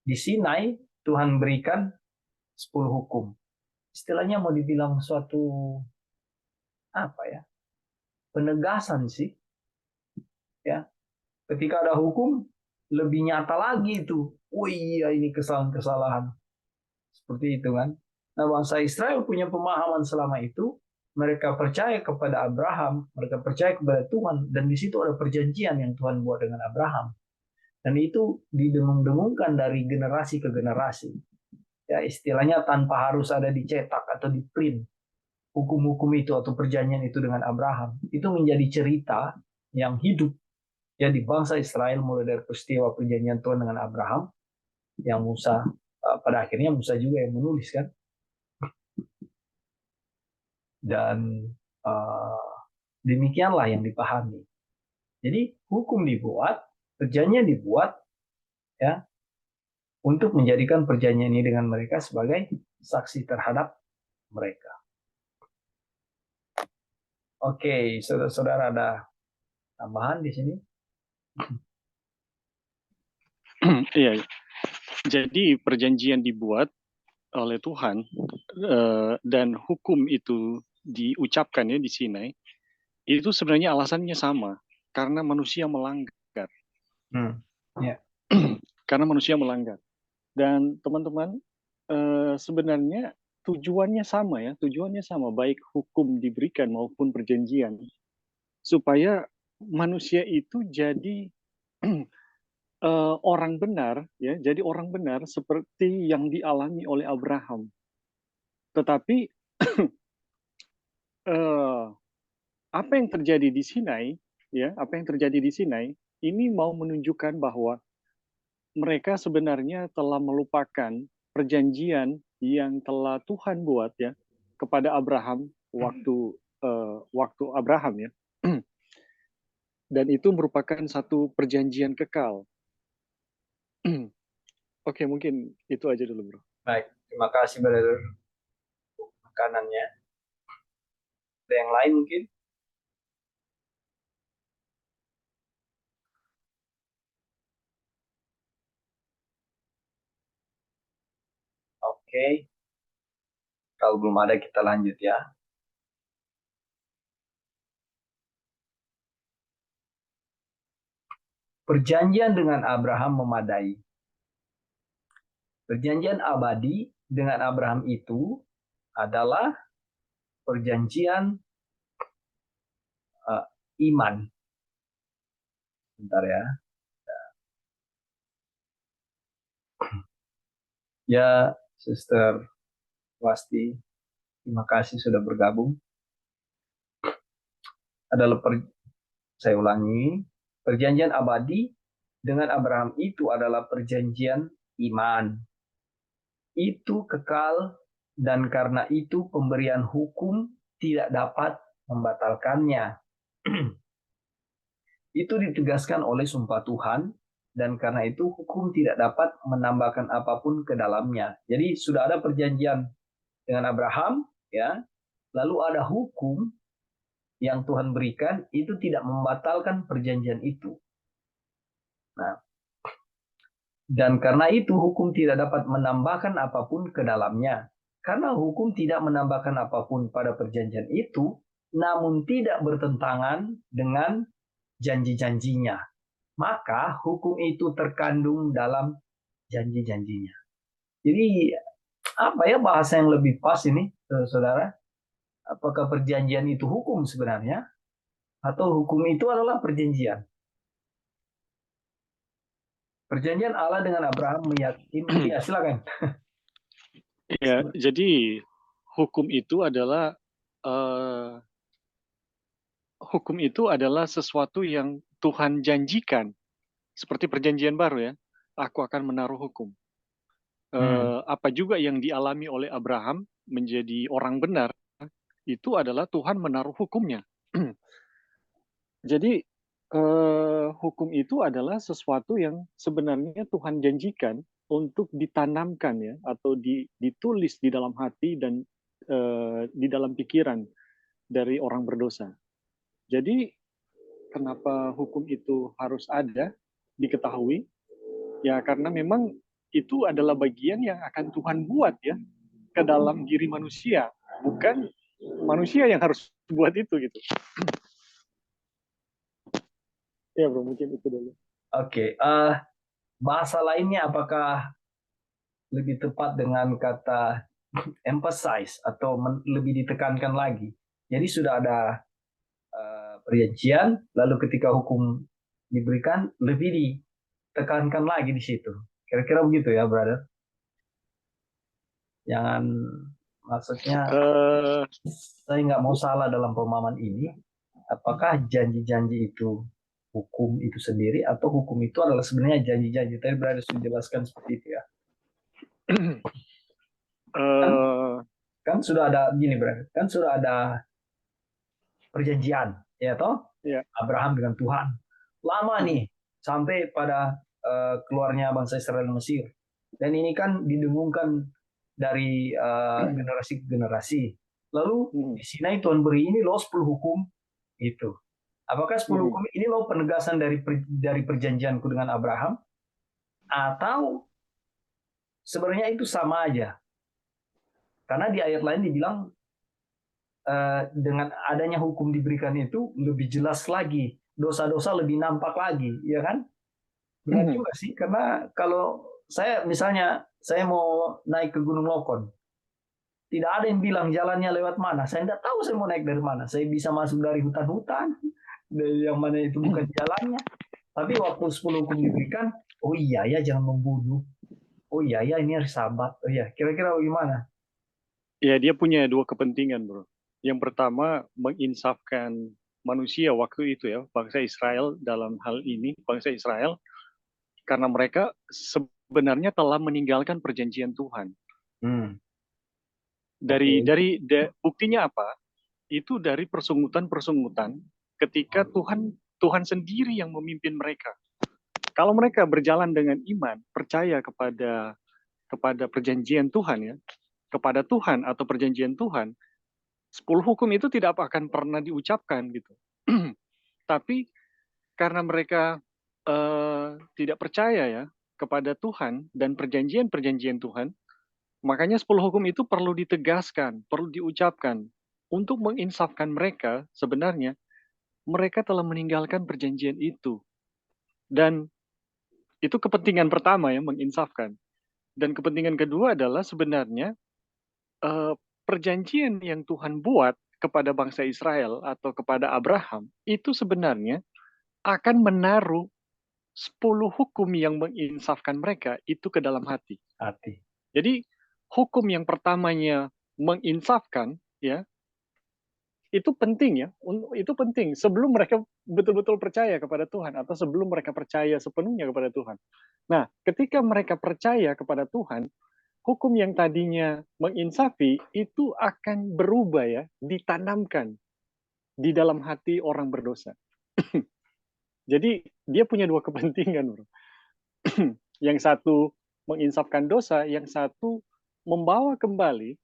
di Sinai Tuhan berikan 10 hukum. Istilahnya mau dibilang suatu apa ya? Penegasan sih. Ya. Ketika ada hukum lebih nyata lagi itu. Oh iya ini kesalahan-kesalahan. Seperti itu kan. Nah, bangsa Israel punya pemahaman selama itu, mereka percaya kepada Abraham, mereka percaya kepada Tuhan, dan di situ ada perjanjian yang Tuhan buat dengan Abraham. Dan itu didengung-dengungkan dari generasi ke generasi. Ya, istilahnya tanpa harus ada dicetak atau di print hukum-hukum itu atau perjanjian itu dengan Abraham. Itu menjadi cerita yang hidup ya di bangsa Israel mulai dari peristiwa perjanjian Tuhan dengan Abraham yang Musa pada akhirnya Musa juga yang menulis kan. Dan demikianlah yang dipahami. Jadi hukum dibuat, perjanjian dibuat ya untuk menjadikan perjanjian ini dengan mereka sebagai saksi terhadap mereka. Oke, saudara-saudara ada tambahan di sini? Iya, jadi perjanjian dibuat oleh Tuhan dan hukum itu diucapkan ya di Sinai, itu sebenarnya alasannya sama, karena manusia melanggar. Ya. Karena manusia melanggar. Dan teman-teman, sebenarnya tujuannya sama ya, tujuannya sama, baik hukum diberikan maupun perjanjian, supaya manusia itu jadi orang benar, ya, jadi orang benar seperti yang dialami oleh Abraham. Tetapi apa yang terjadi di Sinai, ya, apa yang terjadi di Sinai, ini mau menunjukkan bahwa mereka sebenarnya telah melupakan perjanjian yang telah Tuhan buat ya kepada Abraham waktu Abraham ya. Dan itu merupakan satu perjanjian kekal. Oke, mungkin itu aja dulu, Bro. Baik, terima kasih brother makanannya. Ada yang lain mungkin? Oke. Kalau belum ada kita lanjut ya. Perjanjian dengan Abraham memadai. Perjanjian abadi dengan Abraham itu adalah perjanjian iman. Bentar ya. Ya, Sister Wasti, terima kasih sudah bergabung. Saya ulangi, perjanjian abadi dengan Abraham itu adalah perjanjian iman. Itu kekal dan karena itu pemberian hukum tidak dapat membatalkannya. Itu ditegaskan oleh sumpah Tuhan dan karena itu hukum tidak dapat menambahkan apapun ke dalamnya. Jadi sudah ada perjanjian dengan Abraham ya. Lalu ada hukum yang Tuhan berikan itu tidak membatalkan perjanjian itu. Nah, dan karena itu hukum tidak dapat menambahkan apapun ke dalamnya. Karena hukum tidak menambahkan apapun pada perjanjian itu, namun tidak bertentangan dengan janji-janjinya. Maka hukum itu terkandung dalam janji-janjinya. Jadi apa ya bahasa yang lebih pas ini, saudara? Apakah perjanjian itu hukum sebenarnya? Atau hukum itu adalah perjanjian? Perjanjian Allah dengan Abraham meyakini, ya silakan. Ya, jadi hukum itu adalah sesuatu yang Tuhan janjikan seperti perjanjian baru ya, aku akan menaruh hukum. Apa juga yang dialami oleh Abraham menjadi orang benar, itu adalah Tuhan menaruh hukumnya. Jadi hukum itu adalah sesuatu yang sebenarnya Tuhan janjikan untuk ditanamkan ya, atau ditulis di dalam hati dan di dalam pikiran dari orang berdosa. Jadi kenapa hukum itu harus ada, diketahui? Ya karena memang itu adalah bagian yang akan Tuhan buat ya ke dalam diri manusia, bukan manusia yang harus buat itu gitu. Ya bro, mungkin itu dulu. Oke, bahasa lainnya apakah lebih tepat dengan kata emphasize atau lebih ditekankan lagi? Jadi sudah ada perjanjian, lalu ketika hukum diberikan lebih ditekankan lagi di situ. Kira-kira begitu ya, brother? Jangan, maksudnya saya nggak mau salah dalam pemahaman ini. Apakah janji-janji itu hukum itu sendiri atau hukum itu adalah sebenarnya janji-janji? Tadi brother sudah jelaskan seperti itu ya. Kan sudah ada gini, brother. Kan sudah ada perjanjian, ya toh? Ya. Abraham dengan Tuhan. Lama nih sampai pada keluarnya bangsa Israel Mesir. Dan ini kan didengungkan dari generasi ke generasi. Lalu di Sinai Tuhan beri ini loh 10 hukum itu. Apakah 10 hukum ini loh penegasan dari perjanjianku dengan Abraham atau sebenarnya itu sama aja? Karena di ayat lain dibilang dengan adanya hukum diberikan itu lebih jelas lagi, dosa-dosa lebih nampak lagi, ya kan? Benar juga sih, karena kalau saya misalnya saya mau naik ke Gunung Lokon, tidak ada yang bilang jalannya lewat mana. Saya tidak tahu saya mau naik dari mana. Saya bisa masuk dari hutan-hutan, dari yang mana itu bukan jalannya. Tapi waktu 10 hukum diberikan, oh iya ya jangan membunuh. Oh iya ya ini harus sabat. Oh iya, kira-kira bagaimana? Ya dia punya dua kepentingan bro. Yang pertama menginsafkan manusia waktu itu ya, bangsa Israel dalam hal ini, bangsa Israel, karena mereka sebenarnya telah meninggalkan perjanjian Tuhan. Buktinya apa? Itu dari persungutan-persungutan ketika Tuhan sendiri yang memimpin mereka. Kalau mereka berjalan dengan iman, percaya kepada perjanjian Tuhan ya, kepada Tuhan atau perjanjian Tuhan, 10 hukum itu tidak akan pernah diucapkan gitu. Tapi karena mereka tidak percaya ya kepada Tuhan dan perjanjian-perjanjian Tuhan, makanya 10 hukum itu perlu ditegaskan, perlu diucapkan untuk menginsafkan mereka. Sebenarnya mereka telah meninggalkan perjanjian itu. Dan itu kepentingan pertama ya, menginsafkan. Dan kepentingan kedua adalah sebenarnya perjanjian yang Tuhan buat kepada bangsa Israel atau kepada Abraham itu sebenarnya akan menaruh 10 hukum yang menginsafkan mereka itu ke dalam hati. Jadi hukum yang pertamanya menginsafkan ya, itu penting ya, itu penting sebelum mereka betul-betul percaya kepada Tuhan atau sebelum mereka percaya sepenuhnya kepada Tuhan. Nah, ketika mereka percaya kepada Tuhan, hukum yang tadinya menginsafi itu akan berubah ya, ditanamkan di dalam hati orang berdosa. Jadi dia punya dua kepentingan, bro. Yang satu menginsafkan dosa, yang satu membawa kembali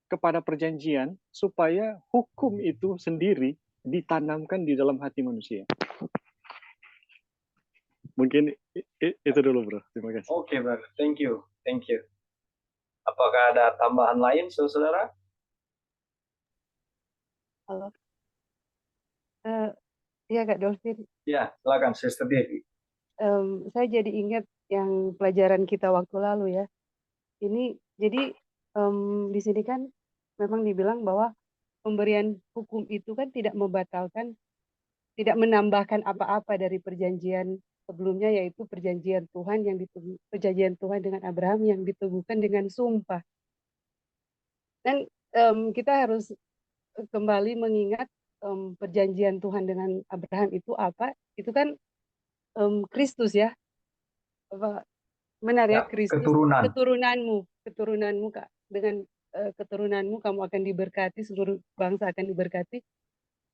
kepada perjanjian supaya hukum itu sendiri ditanamkan di dalam hati manusia. Mungkin itu dulu, bro. Terima kasih. Oke, bro. Thank you. Apakah ada tambahan lain, saudara? Halo. Iya, Kak Dolphin. Ya, silakan, Sister Devi. Saya jadi ingat yang pelajaran kita waktu lalu ya. Ini jadi di sini kan memang dibilang bahwa pemberian hukum itu kan tidak membatalkan, tidak menambahkan apa-apa dari perjanjian sebelumnya, yaitu perjanjian Tuhan dengan Abraham yang diteguhkan dengan sumpah. Dan kita harus kembali mengingat perjanjian Tuhan dengan Abraham itu apa? Itu kan Kristus ya, apa, benar ya, Ya, Kristus, keturunan. keturunanmu Kak, dengan keturunanmu kamu akan diberkati, seluruh bangsa akan diberkati.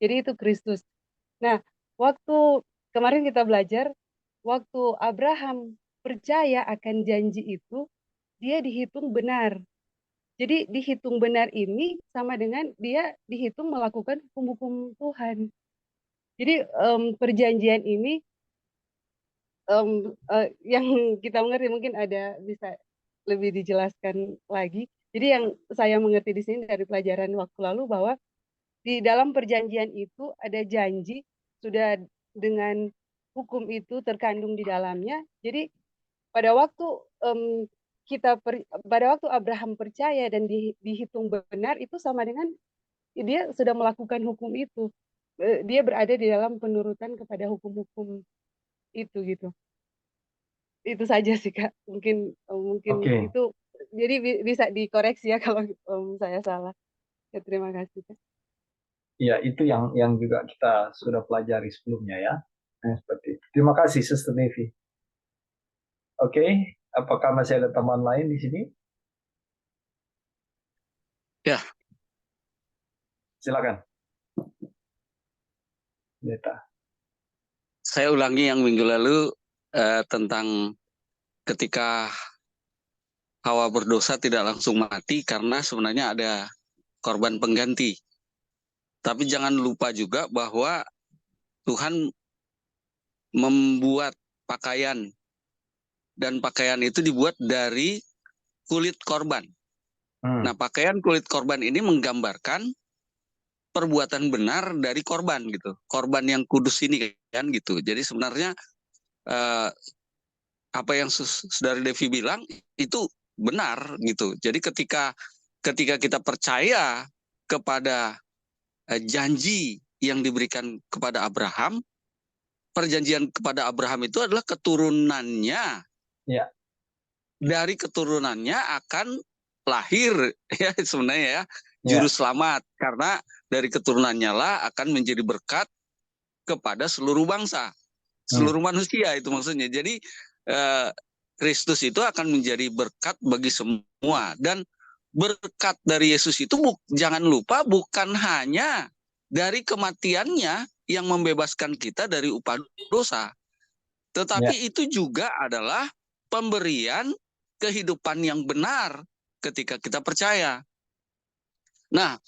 Jadi itu Kristus. Nah, waktu kemarin kita belajar, waktu Abraham percaya akan janji itu, dia dihitung benar. Jadi dihitung benar ini sama dengan dia dihitung melakukan hukum-hukum Tuhan. Jadi perjanjian ini yang kita mengerti mungkin ada bisa lebih dijelaskan lagi. Jadi yang saya mengerti di sini dari pelajaran waktu lalu bahwa di dalam perjanjian itu ada janji sudah dengan hukum itu terkandung di dalamnya. Jadi pada waktu pada waktu Abraham percaya dan dihitung benar itu sama dengan dia sudah melakukan hukum itu. Dia berada di dalam penurutan kepada hukum-hukum itu gitu. Itu saja sih Kak. Mungkin Oke. itu jadi bisa dikoreksi ya kalau saya salah. Ya, terima kasih Kak. Ya, itu yang juga kita sudah pelajari sebelumnya ya. Seperti itu. Terima kasih, Sister Devi. Oke, apakah masih ada teman lain di sini? Ya. Silakan. Deta. Saya ulangi yang minggu lalu tentang ketika Hawa berdosa tidak langsung mati karena sebenarnya ada korban pengganti. Tapi jangan lupa juga bahwa Tuhan membuat pakaian, dan pakaian itu dibuat dari kulit korban. Nah, pakaian kulit korban ini menggambarkan perbuatan benar dari korban gitu. Korban yang kudus ini kan gitu. Jadi sebenarnya apa yang Saudari Devi bilang itu benar gitu. Jadi ketika kita percaya kepada janji yang diberikan kepada Abraham, perjanjian kepada Abraham itu adalah keturunannya. Ya. Dari keturunannya akan lahir ya sebenarnya ya juru selamat, karena dari keturunannya lah akan menjadi berkat kepada seluruh bangsa, seluruh manusia, itu maksudnya. Jadi Kristus itu akan menjadi berkat bagi semua, dan berkat dari Yesus itu jangan lupa bukan hanya dari kematiannya yang membebaskan kita dari upah dosa, tetapi itu juga adalah pemberian kehidupan yang benar ketika kita percaya. Nah,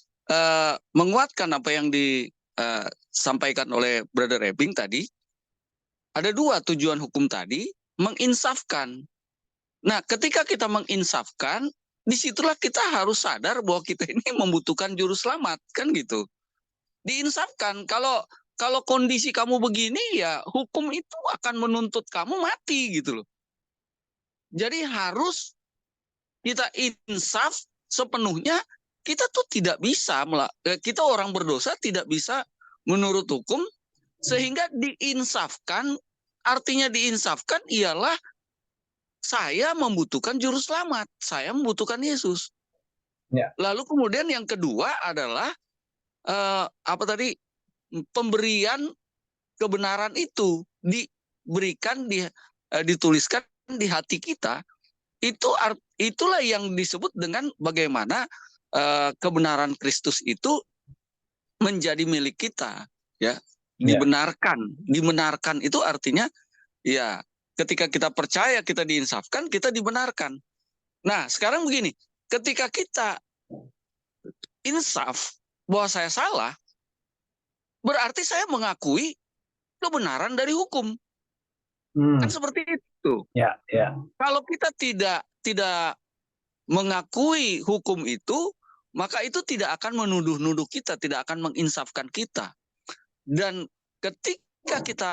menguatkan apa yang disampaikan oleh Brother Ebing tadi, ada dua tujuan hukum tadi, menginsafkan. Nah, ketika kita menginsafkan, disitulah kita harus sadar bahwa kita ini membutuhkan juru selamat, kan gitu. Diinsafkan, kalau kondisi kamu begini ya hukum itu akan menuntut kamu mati gitu loh. Jadi harus kita insaf sepenuhnya. Kita tuh tidak bisa, kita orang berdosa tidak bisa menurut hukum, sehingga diinsafkan. Artinya diinsafkan ialah saya membutuhkan juru selamat, saya membutuhkan Yesus. Lalu kemudian yang kedua adalah pemberian kebenaran itu diberikan, dituliskan di hati kita. Itulah yang disebut dengan bagaimana kebenaran Kristus itu menjadi milik kita, ya. Dibenarkan itu artinya ya ketika kita percaya, kita diinsafkan, kita dibenarkan. Nah, sekarang begini, ketika kita insaf bahwa saya salah, berarti saya mengakui kebenaran dari hukum. Kan seperti itu. Kalau kita tidak mengakui hukum itu, maka itu tidak akan menuduh-nuduh kita, tidak akan menginsafkan kita. Dan ketika kita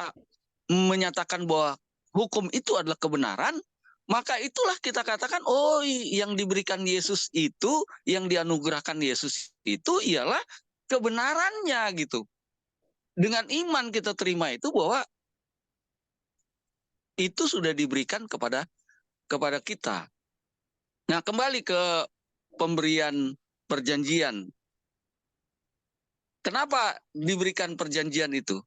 menyatakan bahwa hukum itu adalah kebenaran, maka itulah kita katakan, oh, yang diberikan Yesus itu, yang dianugerahkan Yesus itu ialah kebenarannya gitu. Dengan iman kita terima itu bahwa itu sudah diberikan kepada kita. Nah, kembali ke pemberian perjanjian. Kenapa diberikan perjanjian itu?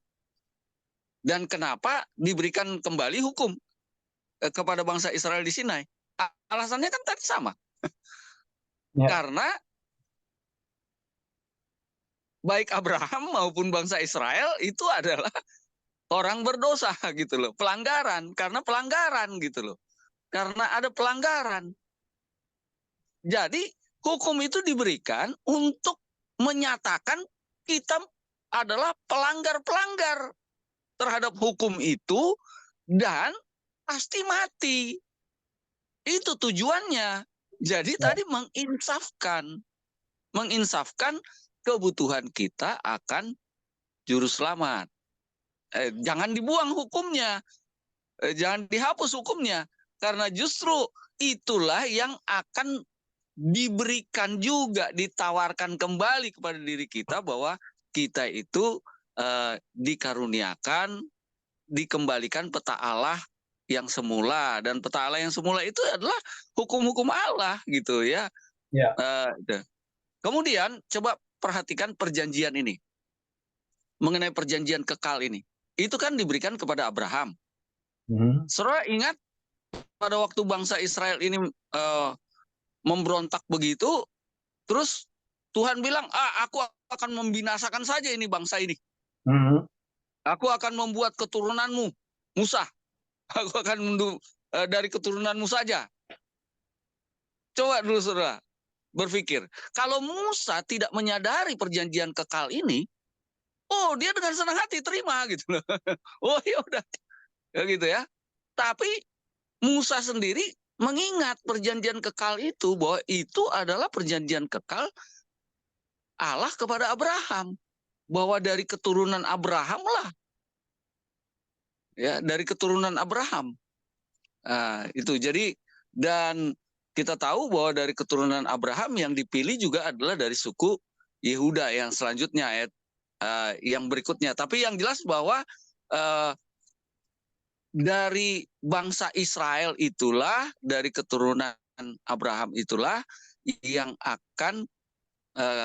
Dan kenapa diberikan kembali hukum kepada bangsa Israel di Sinai? Alasannya kan tadi sama. Ya. Karena baik Abraham maupun bangsa Israel itu adalah orang berdosa gitu loh. Pelanggaran, karena pelanggaran gitu loh. Karena ada pelanggaran. Jadi hukum itu diberikan untuk menyatakan kita adalah pelanggar-pelanggar terhadap hukum itu dan pasti mati. Itu tujuannya. Jadi tadi menginsafkan kebutuhan kita akan juru selamat. Jangan dibuang hukumnya, jangan dihapus hukumnya, karena justru itulah yang akan diberikan juga, ditawarkan kembali kepada diri kita bahwa kita itu dikaruniakan, dikembalikan peta Allah yang semula, dan peta Allah yang semula itu adalah hukum-hukum Allah gitu ya. Ya. Kemudian coba perhatikan perjanjian ini, mengenai perjanjian kekal ini. Itu kan diberikan kepada Abraham. Saudara ingat pada waktu bangsa Israel ini memberontak begitu, terus Tuhan bilang, aku akan membinasakan saja ini bangsa ini. Aku akan membuat keturunanmu, Musa. Aku akan dari keturunanmu saja. Coba dulu saudara berpikir, kalau Musa tidak menyadari perjanjian kekal ini, dia dengan senang hati terima gitu loh. Oh ya udah, ya gitu ya. Tapi Musa sendiri mengingat perjanjian kekal itu, bahwa itu adalah perjanjian kekal Allah kepada Abraham, bahwa dari keturunan Abraham lah, ya dari keturunan Abraham. Itu jadi, dan kita tahu bahwa dari keturunan Abraham yang dipilih juga adalah dari suku Yehuda yang selanjutnya, ayat yang berikutnya. Tapi yang jelas bahwa dari bangsa Israel itulah, dari keturunan Abraham itulah yang akan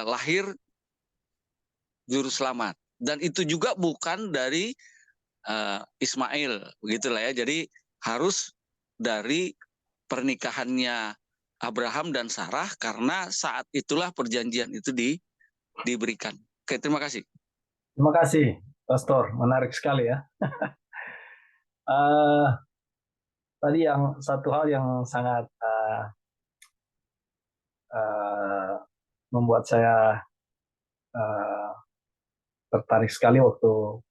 lahir juru selamat. Dan itu juga bukan dari Ismail, begitulah ya. Jadi harus dari pernikahannya Abraham dan Sarah, karena saat itulah perjanjian itu diberikan. Oke, terima kasih. Terima kasih, Pastor. Menarik sekali ya. Tadi yang satu hal yang sangat membuat saya tertarik sekali waktu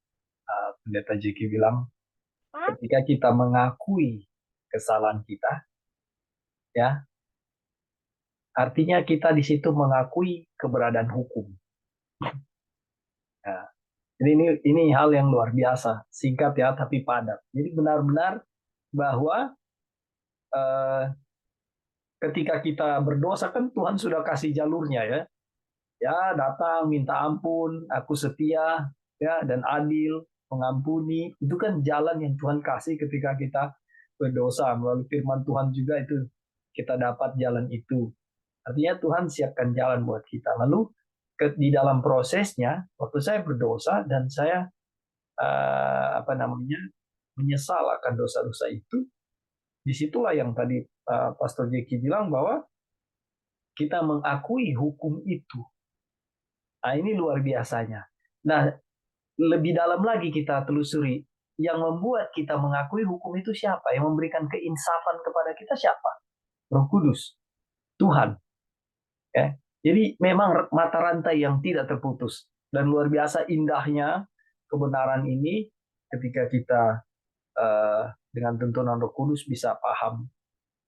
Pendeta Jiki bilang, ketika kita mengakui kesalahan kita, ya, artinya kita di situ mengakui keberadaan hukum. Ya. Jadi ini hal yang luar biasa, singkat ya tapi padat. Jadi benar-benar bahwa ketika kita berdosa kan Tuhan sudah kasih jalurnya ya. Ya, datang minta ampun, aku setia ya dan adil, mengampuni. Itu kan jalan yang Tuhan kasih ketika kita berdosa. Melalui firman Tuhan juga itu kita dapat jalan itu. Artinya Tuhan siapkan jalan buat kita. Lalu di dalam prosesnya, waktu saya berdosa dan saya menyesal akan dosa-dosa itu, disitulah yang tadi Pastor Jeki bilang bahwa kita mengakui hukum itu. Nah, ini luar biasanya. Nah, lebih dalam lagi kita telusuri, yang membuat kita mengakui hukum itu siapa? Yang memberikan keinsafan kepada kita siapa? Roh Kudus, Tuhan. Ya. Jadi memang mata rantai yang tidak terputus. Dan luar biasa indahnya kebenaran ini ketika kita dengan tuntunan Roh Kudus bisa paham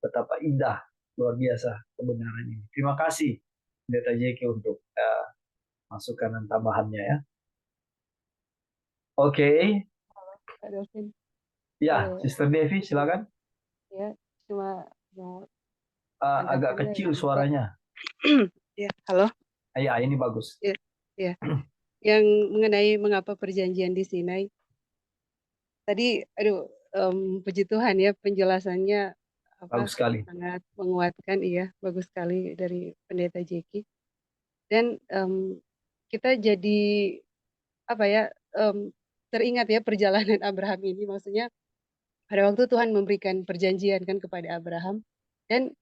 betapa indah, luar biasa kebenaran ini. Terima kasih Pendeta JK untuk masukan dan tambahannya ya. Oke. Kak Delvin. Ya, Sister Devi silakan. Ya, cuma mau agak kecil suaranya. Ya, halo. Ya, ini bagus. Ya. Yang mengenai mengapa perjanjian di Sinai. Tadi, puji Tuhan ya penjelasannya Bagus sekali. sangat menguatkan, iya, bagus sekali dari Pendeta Jeki. Dan kita jadi teringat ya perjalanan Abraham ini, maksudnya pada waktu Tuhan memberikan perjanjian kan kepada Abraham, dan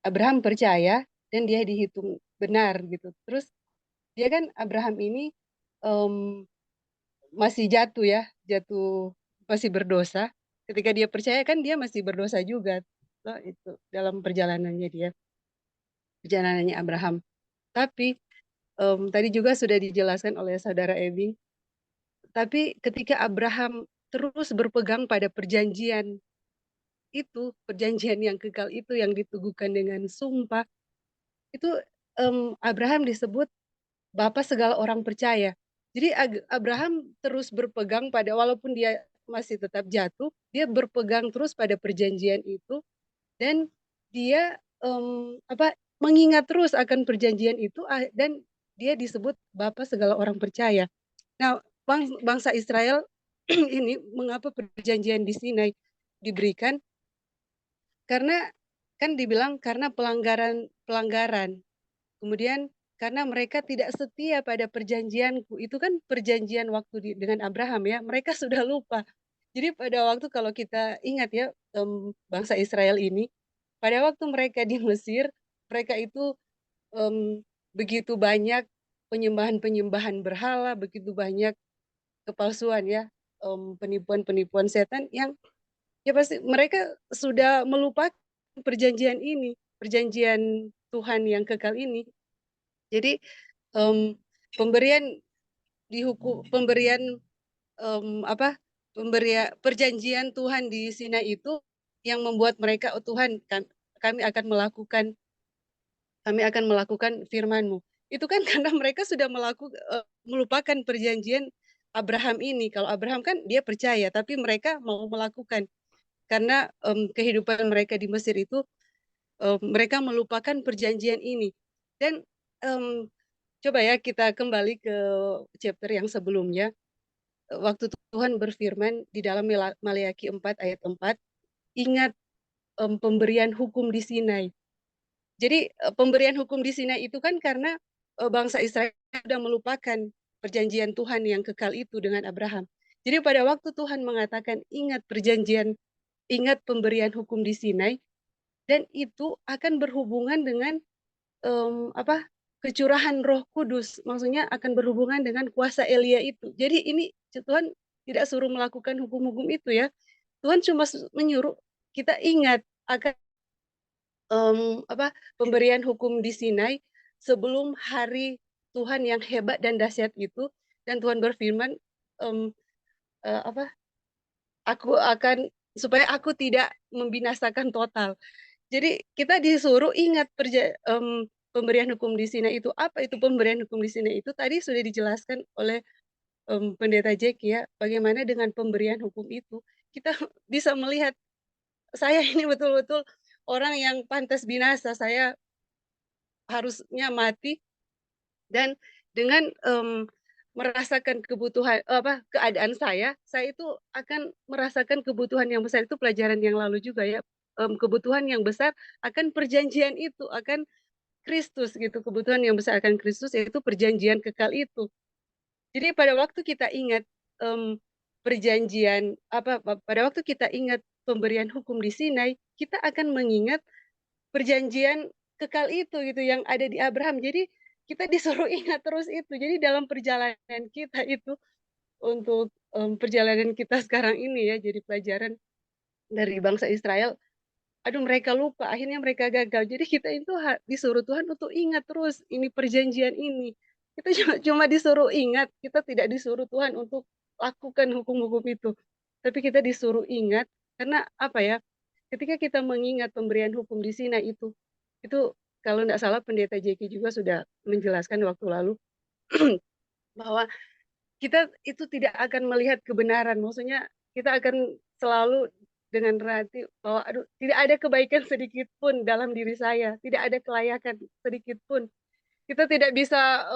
Abraham percaya dan dia dihitung benar gitu. Terus dia kan Abraham ini em, masih jatuh ya, masih berdosa. Ketika dia percaya kan dia masih berdosa juga. Nah, itu dalam perjalanannya Abraham. Tapi tadi juga sudah dijelaskan oleh saudara Ebi. Tapi ketika Abraham terus berpegang pada perjanjian yang kekal itu yang diteguhkan dengan sumpah, itu Abraham disebut Bapa segala orang percaya. Jadi Abraham terus berpegang pada, walaupun dia masih tetap jatuh, dia berpegang terus pada perjanjian itu, dan dia mengingat terus akan perjanjian itu, dan dia disebut Bapa segala orang percaya. Nah, bangsa Israel ini mengapa perjanjian di Sinai diberikan? Karena kan dibilang karena pelanggaran. Kemudian karena mereka tidak setia pada perjanjianku. Itu kan perjanjian waktu dengan Abraham ya. Mereka sudah lupa. Jadi pada waktu, kalau kita ingat ya, bangsa Israel ini, pada waktu mereka di Mesir, mereka itu begitu banyak penyembahan-penyembahan berhala, begitu banyak kepalsuan ya, penipuan-penipuan setan yang ya pasti mereka sudah melupakan perjanjian ini, perjanjian Tuhan yang kekal ini. Jadi pemberian pemberian perjanjian Tuhan di Sinai itu yang membuat mereka, oh Tuhan, kami akan melakukan firman-Mu. Itu kan karena mereka sudah melupakan perjanjian Abraham ini. Kalau Abraham kan dia percaya, tapi mereka mau melakukan. Karena kehidupan mereka di Mesir itu, mereka melupakan perjanjian ini. Dan coba ya kita kembali ke chapter yang sebelumnya. Waktu Tuhan berfirman di dalam Maleakhi 4 ayat 4, ingat pemberian hukum di Sinai. Jadi pemberian hukum di Sinai itu kan karena bangsa Israel sudah melupakan perjanjian Tuhan yang kekal itu dengan Abraham. Jadi pada waktu Tuhan mengatakan ingat pemberian hukum di Sinai, dan itu akan berhubungan dengan kecurahan Roh Kudus, maksudnya akan berhubungan dengan kuasa Elia itu. Jadi ini Tuhan tidak suruh melakukan hukum-hukum itu ya. Tuhan cuma menyuruh kita ingat akan pemberian hukum di Sinai sebelum hari Tuhan yang hebat dan dahsyat itu. Dan Tuhan berfirman, aku akan, supaya aku tidak membinasakan total. Jadi kita disuruh ingat pemberian hukum di Sinai itu. Apa itu pemberian hukum di Sinai itu? Tadi sudah dijelaskan oleh Pendeta Jeki ya, bagaimana dengan pemberian hukum itu. Kita bisa melihat, saya ini betul-betul orang yang pantas binasa, saya harusnya mati, dan dengan merasakan keadaan saya itu akan merasakan kebutuhan yang besar. Itu pelajaran yang lalu juga ya, kebutuhan yang besar akan perjanjian itu, akan Kristus gitu, kebutuhan yang besar akan Kristus, yaitu perjanjian kekal itu. Jadi pada waktu kita ingat pada waktu kita ingat pemberian hukum di Sinai, kita akan mengingat perjanjian kekal itu gitu yang ada di Abraham. Jadi kita disuruh ingat terus itu. Jadi dalam perjalanan kita itu, untuk perjalanan kita sekarang ini ya, jadi pelajaran dari bangsa Israel. Aduh, mereka lupa, akhirnya mereka gagal. Jadi kita itu disuruh Tuhan untuk ingat terus ini perjanjian ini. Kita cuma disuruh ingat, kita tidak disuruh Tuhan untuk lakukan hukum-hukum itu. Tapi kita disuruh ingat, karena apa ya? Ketika kita mengingat pemberian hukum di Sinai itu kalau tidak salah Pendeta Jeki juga sudah menjelaskan waktu lalu bahwa kita itu tidak akan melihat kebenaran. Maksudnya kita akan selalu dengan hati bahwa aduh, tidak ada kebaikan sedikit pun dalam diri saya, tidak ada kelayakan sedikit pun. Kita tidak bisa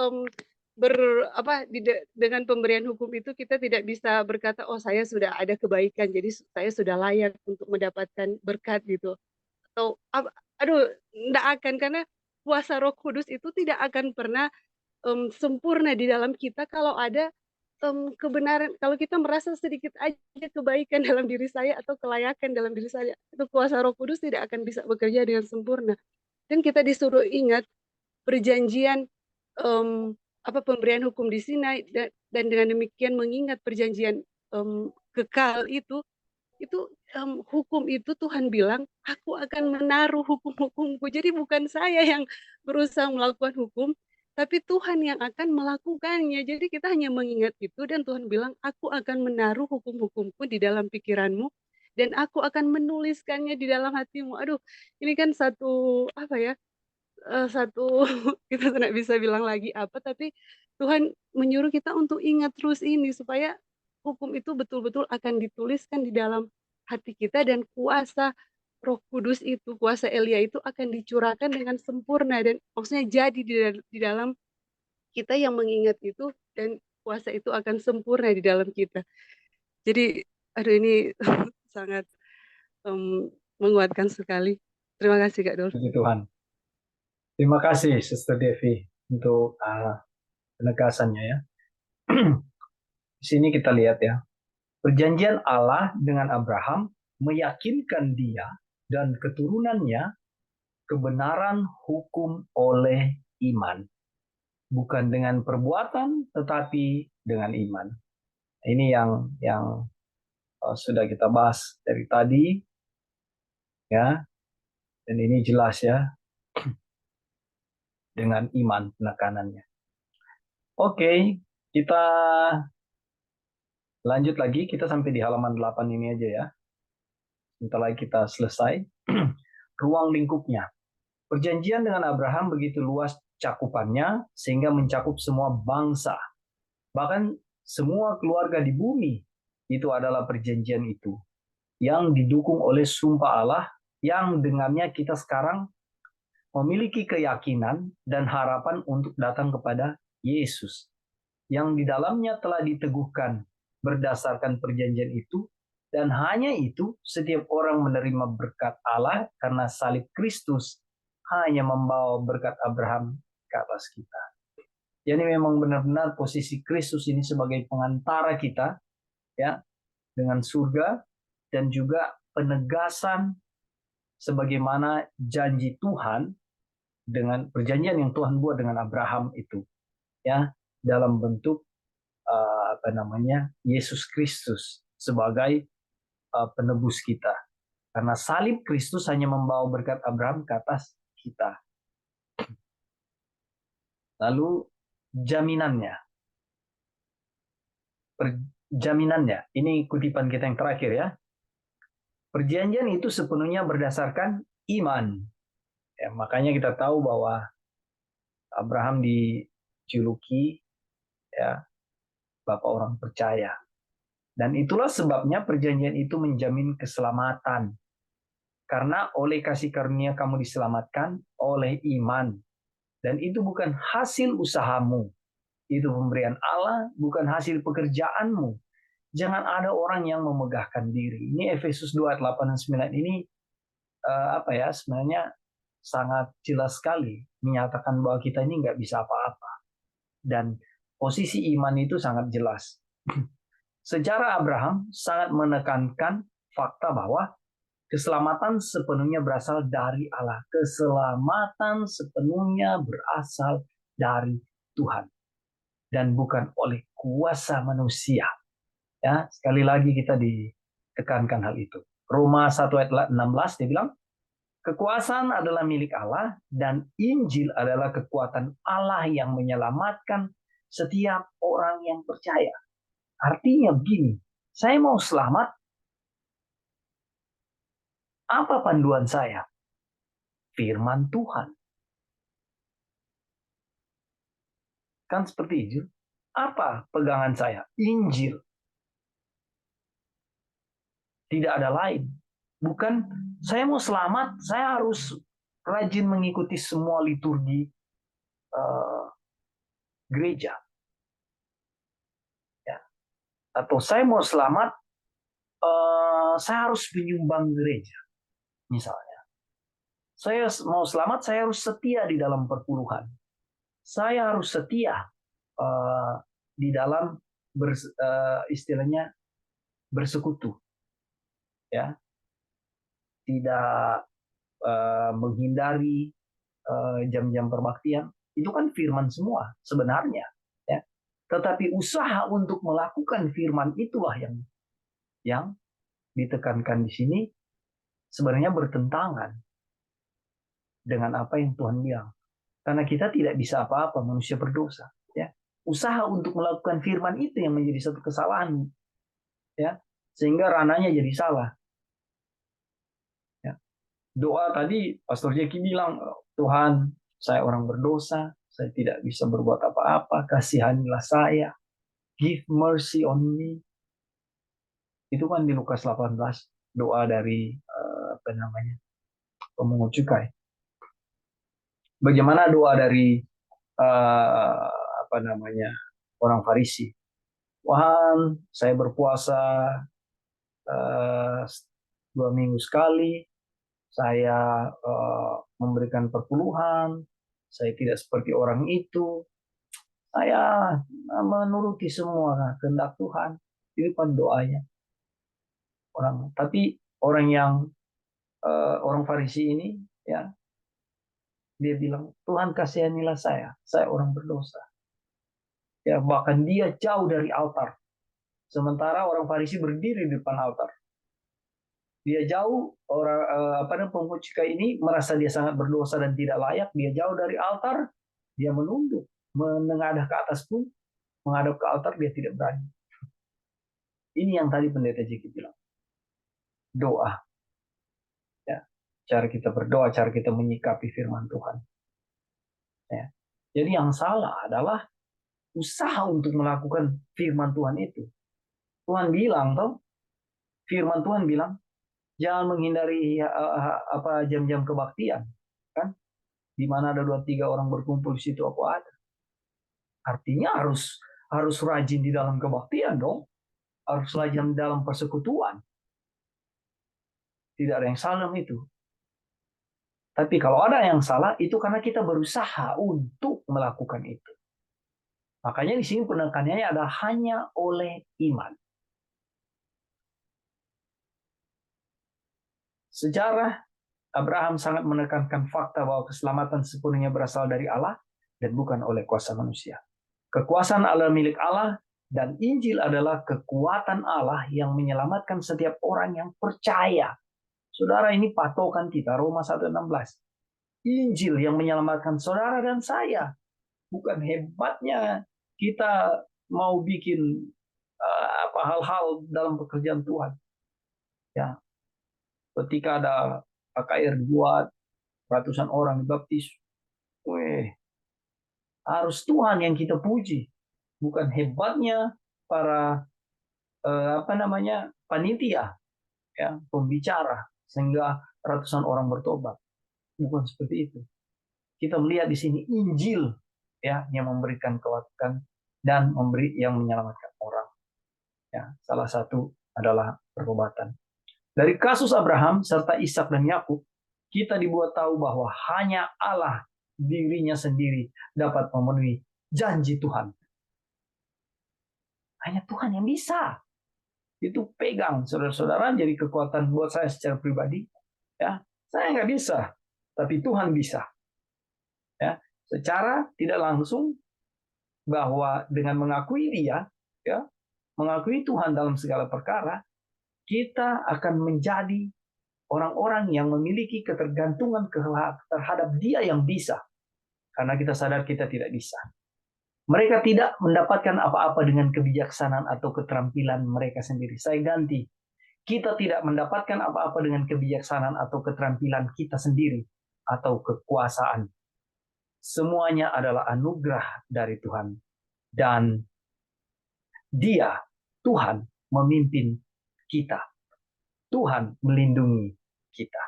dengan pemberian hukum itu kita tidak bisa berkata, oh saya sudah ada kebaikan, jadi saya sudah layak untuk mendapatkan berkat gitu. Atau aduh, tidak akan, karena kuasa Roh Kudus itu tidak akan pernah sempurna di dalam kita kalau ada kebenaran, kalau kita merasa sedikit aja kebaikan dalam diri saya atau kelayakan dalam diri saya, itu kuasa Roh Kudus tidak akan bisa bekerja dengan sempurna. Dan kita disuruh ingat perjanjian, pemberian hukum di Sinai, dan dengan demikian mengingat perjanjian kekal itu, hukum itu Tuhan bilang, aku akan menaruh hukum-hukumku. Jadi bukan saya yang berusaha melakukan hukum, tapi Tuhan yang akan melakukannya. Jadi kita hanya mengingat itu, dan Tuhan bilang, aku akan menaruh hukum-hukumku di dalam pikiranmu, dan aku akan menuliskannya di dalam hatimu. Aduh, ini kan satu, satu kita tidak bisa bilang lagi apa, tapi Tuhan menyuruh kita untuk ingat terus ini, supaya hukum itu betul-betul akan dituliskan di dalam hati kita, dan kuasa Roh Kudus itu, kuasa Elia itu akan dicurahkan dengan sempurna, dan maksudnya jadi di dalam kita yang mengingat itu, dan kuasa itu akan sempurna di dalam kita. Jadi, aduh, ini sangat menguatkan sekali. Terima kasih Kak Dol. Puji Tuhan. Terima kasih Sister Devi untuk penegasannya ya. Di sini kita lihat ya, perjanjian Allah dengan Abraham meyakinkan dia dan keturunannya kebenaran hukum oleh iman, bukan dengan perbuatan tetapi dengan iman. Ini yang sudah kita bahas dari tadi ya, dan ini jelas ya, dengan iman penekanannya. Oke, kita lanjut lagi, kita sampai di halaman 8 ini aja ya. Sebentar lagi kita selesai. Ruang lingkupnya. Perjanjian dengan Abraham begitu luas cakupannya sehingga mencakup semua bangsa. Bahkan semua keluarga di bumi itu adalah perjanjian itu. Yang didukung oleh sumpah Allah yang dengannya kita sekarang memiliki keyakinan dan harapan untuk datang kepada Yesus, yang di dalamnya telah diteguhkan berdasarkan perjanjian itu, dan hanya itu setiap orang menerima berkat Allah karena salib Kristus hanya membawa berkat Abraham ke atas kita. Jadi memang benar-benar posisi Kristus ini sebagai pengantara kita ya dengan surga, dan juga penegasan sebagaimana janji Tuhan dengan perjanjian yang Tuhan buat dengan Abraham itu ya, dalam bentuk Yesus Kristus sebagai penebus kita, karena salib Kristus hanya membawa berkat Abraham ke atas kita. Lalu jaminannya ini kutipan kita yang terakhir ya. Perjanjian itu sepenuhnya berdasarkan iman ya, makanya kita tahu bahwa Abraham dijuluki ya bapak orang percaya. Dan itulah sebabnya perjanjian itu menjamin keselamatan. Karena oleh kasih karunia kamu diselamatkan oleh iman. Dan itu bukan hasil usahamu. Itu pemberian Allah, bukan hasil pekerjaanmu. Jangan ada orang yang memegahkan diri. Ini Efesus 2 ayat 8 dan 9 ini sebenarnya sangat jelas sekali menyatakan bahwa kita ini nggak bisa apa-apa. Dan posisi iman itu sangat jelas. Sejarah Abraham sangat menekankan fakta bahwa keselamatan sepenuhnya berasal dari Allah. Keselamatan sepenuhnya berasal dari Tuhan. Dan bukan oleh kuasa manusia. Ya, sekali lagi kita ditekankan hal itu. Roma 1 ayat 16 dia bilang, kekuasaan adalah milik Allah dan Injil adalah kekuatan Allah yang menyelamatkan setiap orang yang percaya. Artinya begini, saya mau selamat, apa panduan saya? Firman Tuhan. Kan seperti itu. Apa pegangan saya? Injil. Tidak ada lain. Bukan saya mau selamat, saya harus rajin mengikuti semua liturgi gereja. Ya. Atau saya mau selamat, saya harus menyumbang gereja. Misalnya. Saya mau selamat, saya harus setia di dalam perpuluhan. Saya harus setia di dalam istilahnya bersekutu, ya, tidak menghindari jam-jam perbaktian. Itu kan firman semua sebenarnya, ya. Tetapi usaha untuk melakukan firman itulah yang ditekankan di sini, sebenarnya bertentangan dengan apa yang Tuhan bilang. Karena kita tidak bisa apa-apa, manusia berdosa, ya. Usaha untuk melakukan firman itu yang menjadi satu kesalahan, ya, sehingga rananya jadi salah, ya. Doa tadi Pastor Jeki bilang, Tuhan, saya orang berdosa, saya tidak bisa berbuat apa-apa, kasihanilah saya, give mercy on me. Itu kan di Lukas 18, doa dari pemungut cukai. Bagaimana doa dari orang Farisi? Tuhan, saya berpuasa 2 minggu sekali, saya memberikan perpuluhan, saya tidak seperti orang itu, saya menuruti semua kehendak Tuhan. Itu kan doanya orang. Tapi orang Farisi ini, ya, dia bilang, Tuhan kasihanilah saya orang berdosa. Ya, bahkan dia jauh dari altar. Sementara orang Farisi berdiri di depan altar. Dia jauh, pemungut cukai ini merasa dia sangat berdosa dan tidak layak. Dia jauh dari altar, dia menunduk, menengadah ke atas pun, menghadap ke altar dia tidak berani. Ini yang tadi Pendeta Jeki bilang. Doa. Ya, cara kita berdoa, cara kita menyikapi firman Tuhan. Ya. Jadi yang salah adalah usaha untuk melakukan firman Tuhan itu. Tuhan bilang, firman Tuhan bilang, jangan menghindari jam-jam kebaktian, kan? Di mana ada 2-3 orang berkumpul di situ aku ada. Artinya harus rajin di dalam kebaktian dong, harus rajin dalam persekutuan. Tidak ada yang salah itu. Tapi kalau ada yang salah, itu karena kita berusaha untuk melakukan itu. Makanya di sini penekanannya adalah hanya oleh iman. Sejarah Abraham sangat menekankan fakta bahwa keselamatan sepenuhnya berasal dari Allah dan bukan oleh kuasa manusia. Kekuasaan Allah milik Allah dan Injil adalah kekuatan Allah yang menyelamatkan setiap orang yang percaya. Saudara, ini patokan kita, Roma 1:16. Injil yang menyelamatkan saudara dan saya. Bukan hebatnya kita mau bikin hal-hal dalam pekerjaan Tuhan. Ya, ketika ada KKR buat ratusan orang dibaptis, harus Tuhan yang kita puji, bukan hebatnya para panitia, ya, pembicara sehingga ratusan orang bertobat. Bukan seperti itu. Kita melihat di sini Injil, ya, yang memberikan kekuatan dan yang menyelamatkan orang. Ya, salah satu adalah pertobatan. Dari kasus Abraham serta Ishak dan Yakub, kita dibuat tahu bahwa hanya Allah dirinya sendiri dapat memenuhi janji Tuhan. Hanya Tuhan yang bisa. Itu pegang, saudara-saudara, jadi kekuatan buat saya secara pribadi. Ya, saya nggak bisa, tapi Tuhan bisa. Ya, secara tidak langsung, bahwa dengan mengakui Dia, ya, mengakui Tuhan dalam segala perkara, kita akan menjadi orang-orang yang memiliki ketergantungan terhadap Dia yang bisa. Karena kita sadar kita tidak bisa. Mereka tidak mendapatkan apa-apa dengan kebijaksanaan atau keterampilan mereka sendiri. Saya ganti. Kita tidak mendapatkan apa-apa dengan kebijaksanaan atau keterampilan kita sendiri atau kekuasaan. Semuanya adalah anugerah dari Tuhan. Dan Dia, Tuhan, memimpin kita. Tuhan melindungi kita.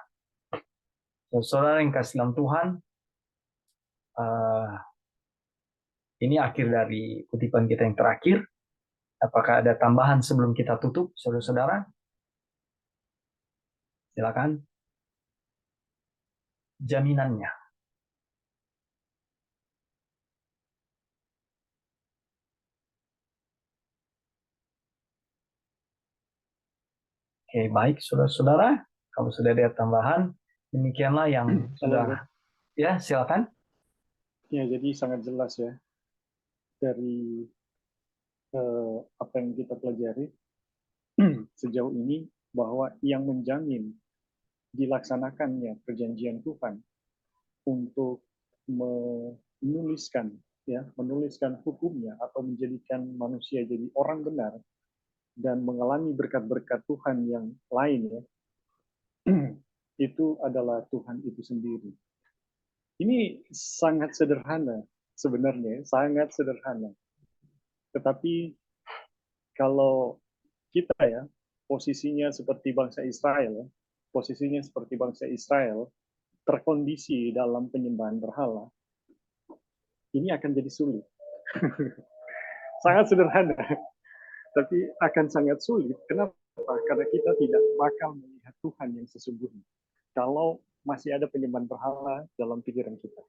Saudara yang kasih dalam Tuhan, ini akhir dari kutipan kita yang terakhir. Apakah ada tambahan sebelum kita tutup, saudara-saudara? Silakan. Jaminannya. Oke, baik saudara-saudara. Kalau sudah ada tambahan, demikianlah yang Kalau sudah. Ya, silakan. ya, jadi sangat jelas ya dari apa yang kita pelajari sejauh ini bahwa yang menjamin dilaksanakannya perjanjian Tuhan untuk menuliskan hukumnya atau menjadikan manusia jadi orang benar dan mengalami berkat-berkat Tuhan yang lain ya, itu adalah Tuhan itu sendiri. Ini sangat sederhana sebenarnya, sangat sederhana. Tetapi kalau kita ya posisinya seperti bangsa Israel, posisinya seperti bangsa Israel terkondisi dalam penyembahan berhala, ini akan jadi sulit. Sangat sederhana, tapi akan sangat sulit. Kenapa? Karena kita tidak bakal melihat Tuhan yang sesungguhnya. Kalau masih ada penyembahan berhala dalam pikiran kita.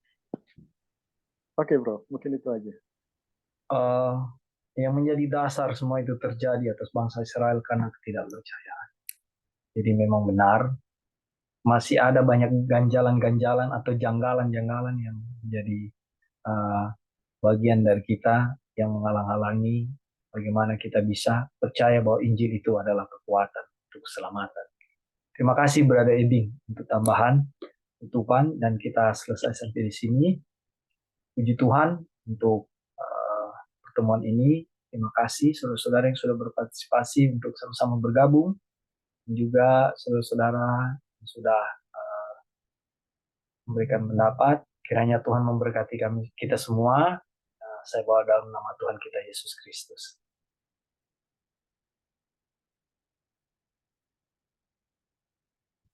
Oke bro, mungkin itu aja. Yang menjadi dasar semua itu terjadi atas bangsa Israel karena ketidakpercayaan. Jadi memang benar, masih ada banyak ganjalan-ganjalan atau janggalan-janggalan yang menjadi bagian dari kita yang menghalang-halangi bagaimana kita bisa percaya bahwa Injil itu adalah kekuatan untuk keselamatan. Terima kasih Brother Ebing untuk tambahan tutupan dan kita selesai sampai di sini. Puji Tuhan untuk pertemuan ini. Terima kasih saudara-saudara yang sudah berpartisipasi untuk sama-sama bergabung dan juga saudara-saudara yang sudah memberikan pendapat. Kiranya Tuhan memberkati kita semua. Saya bawa dalam nama Tuhan kita Yesus Kristus.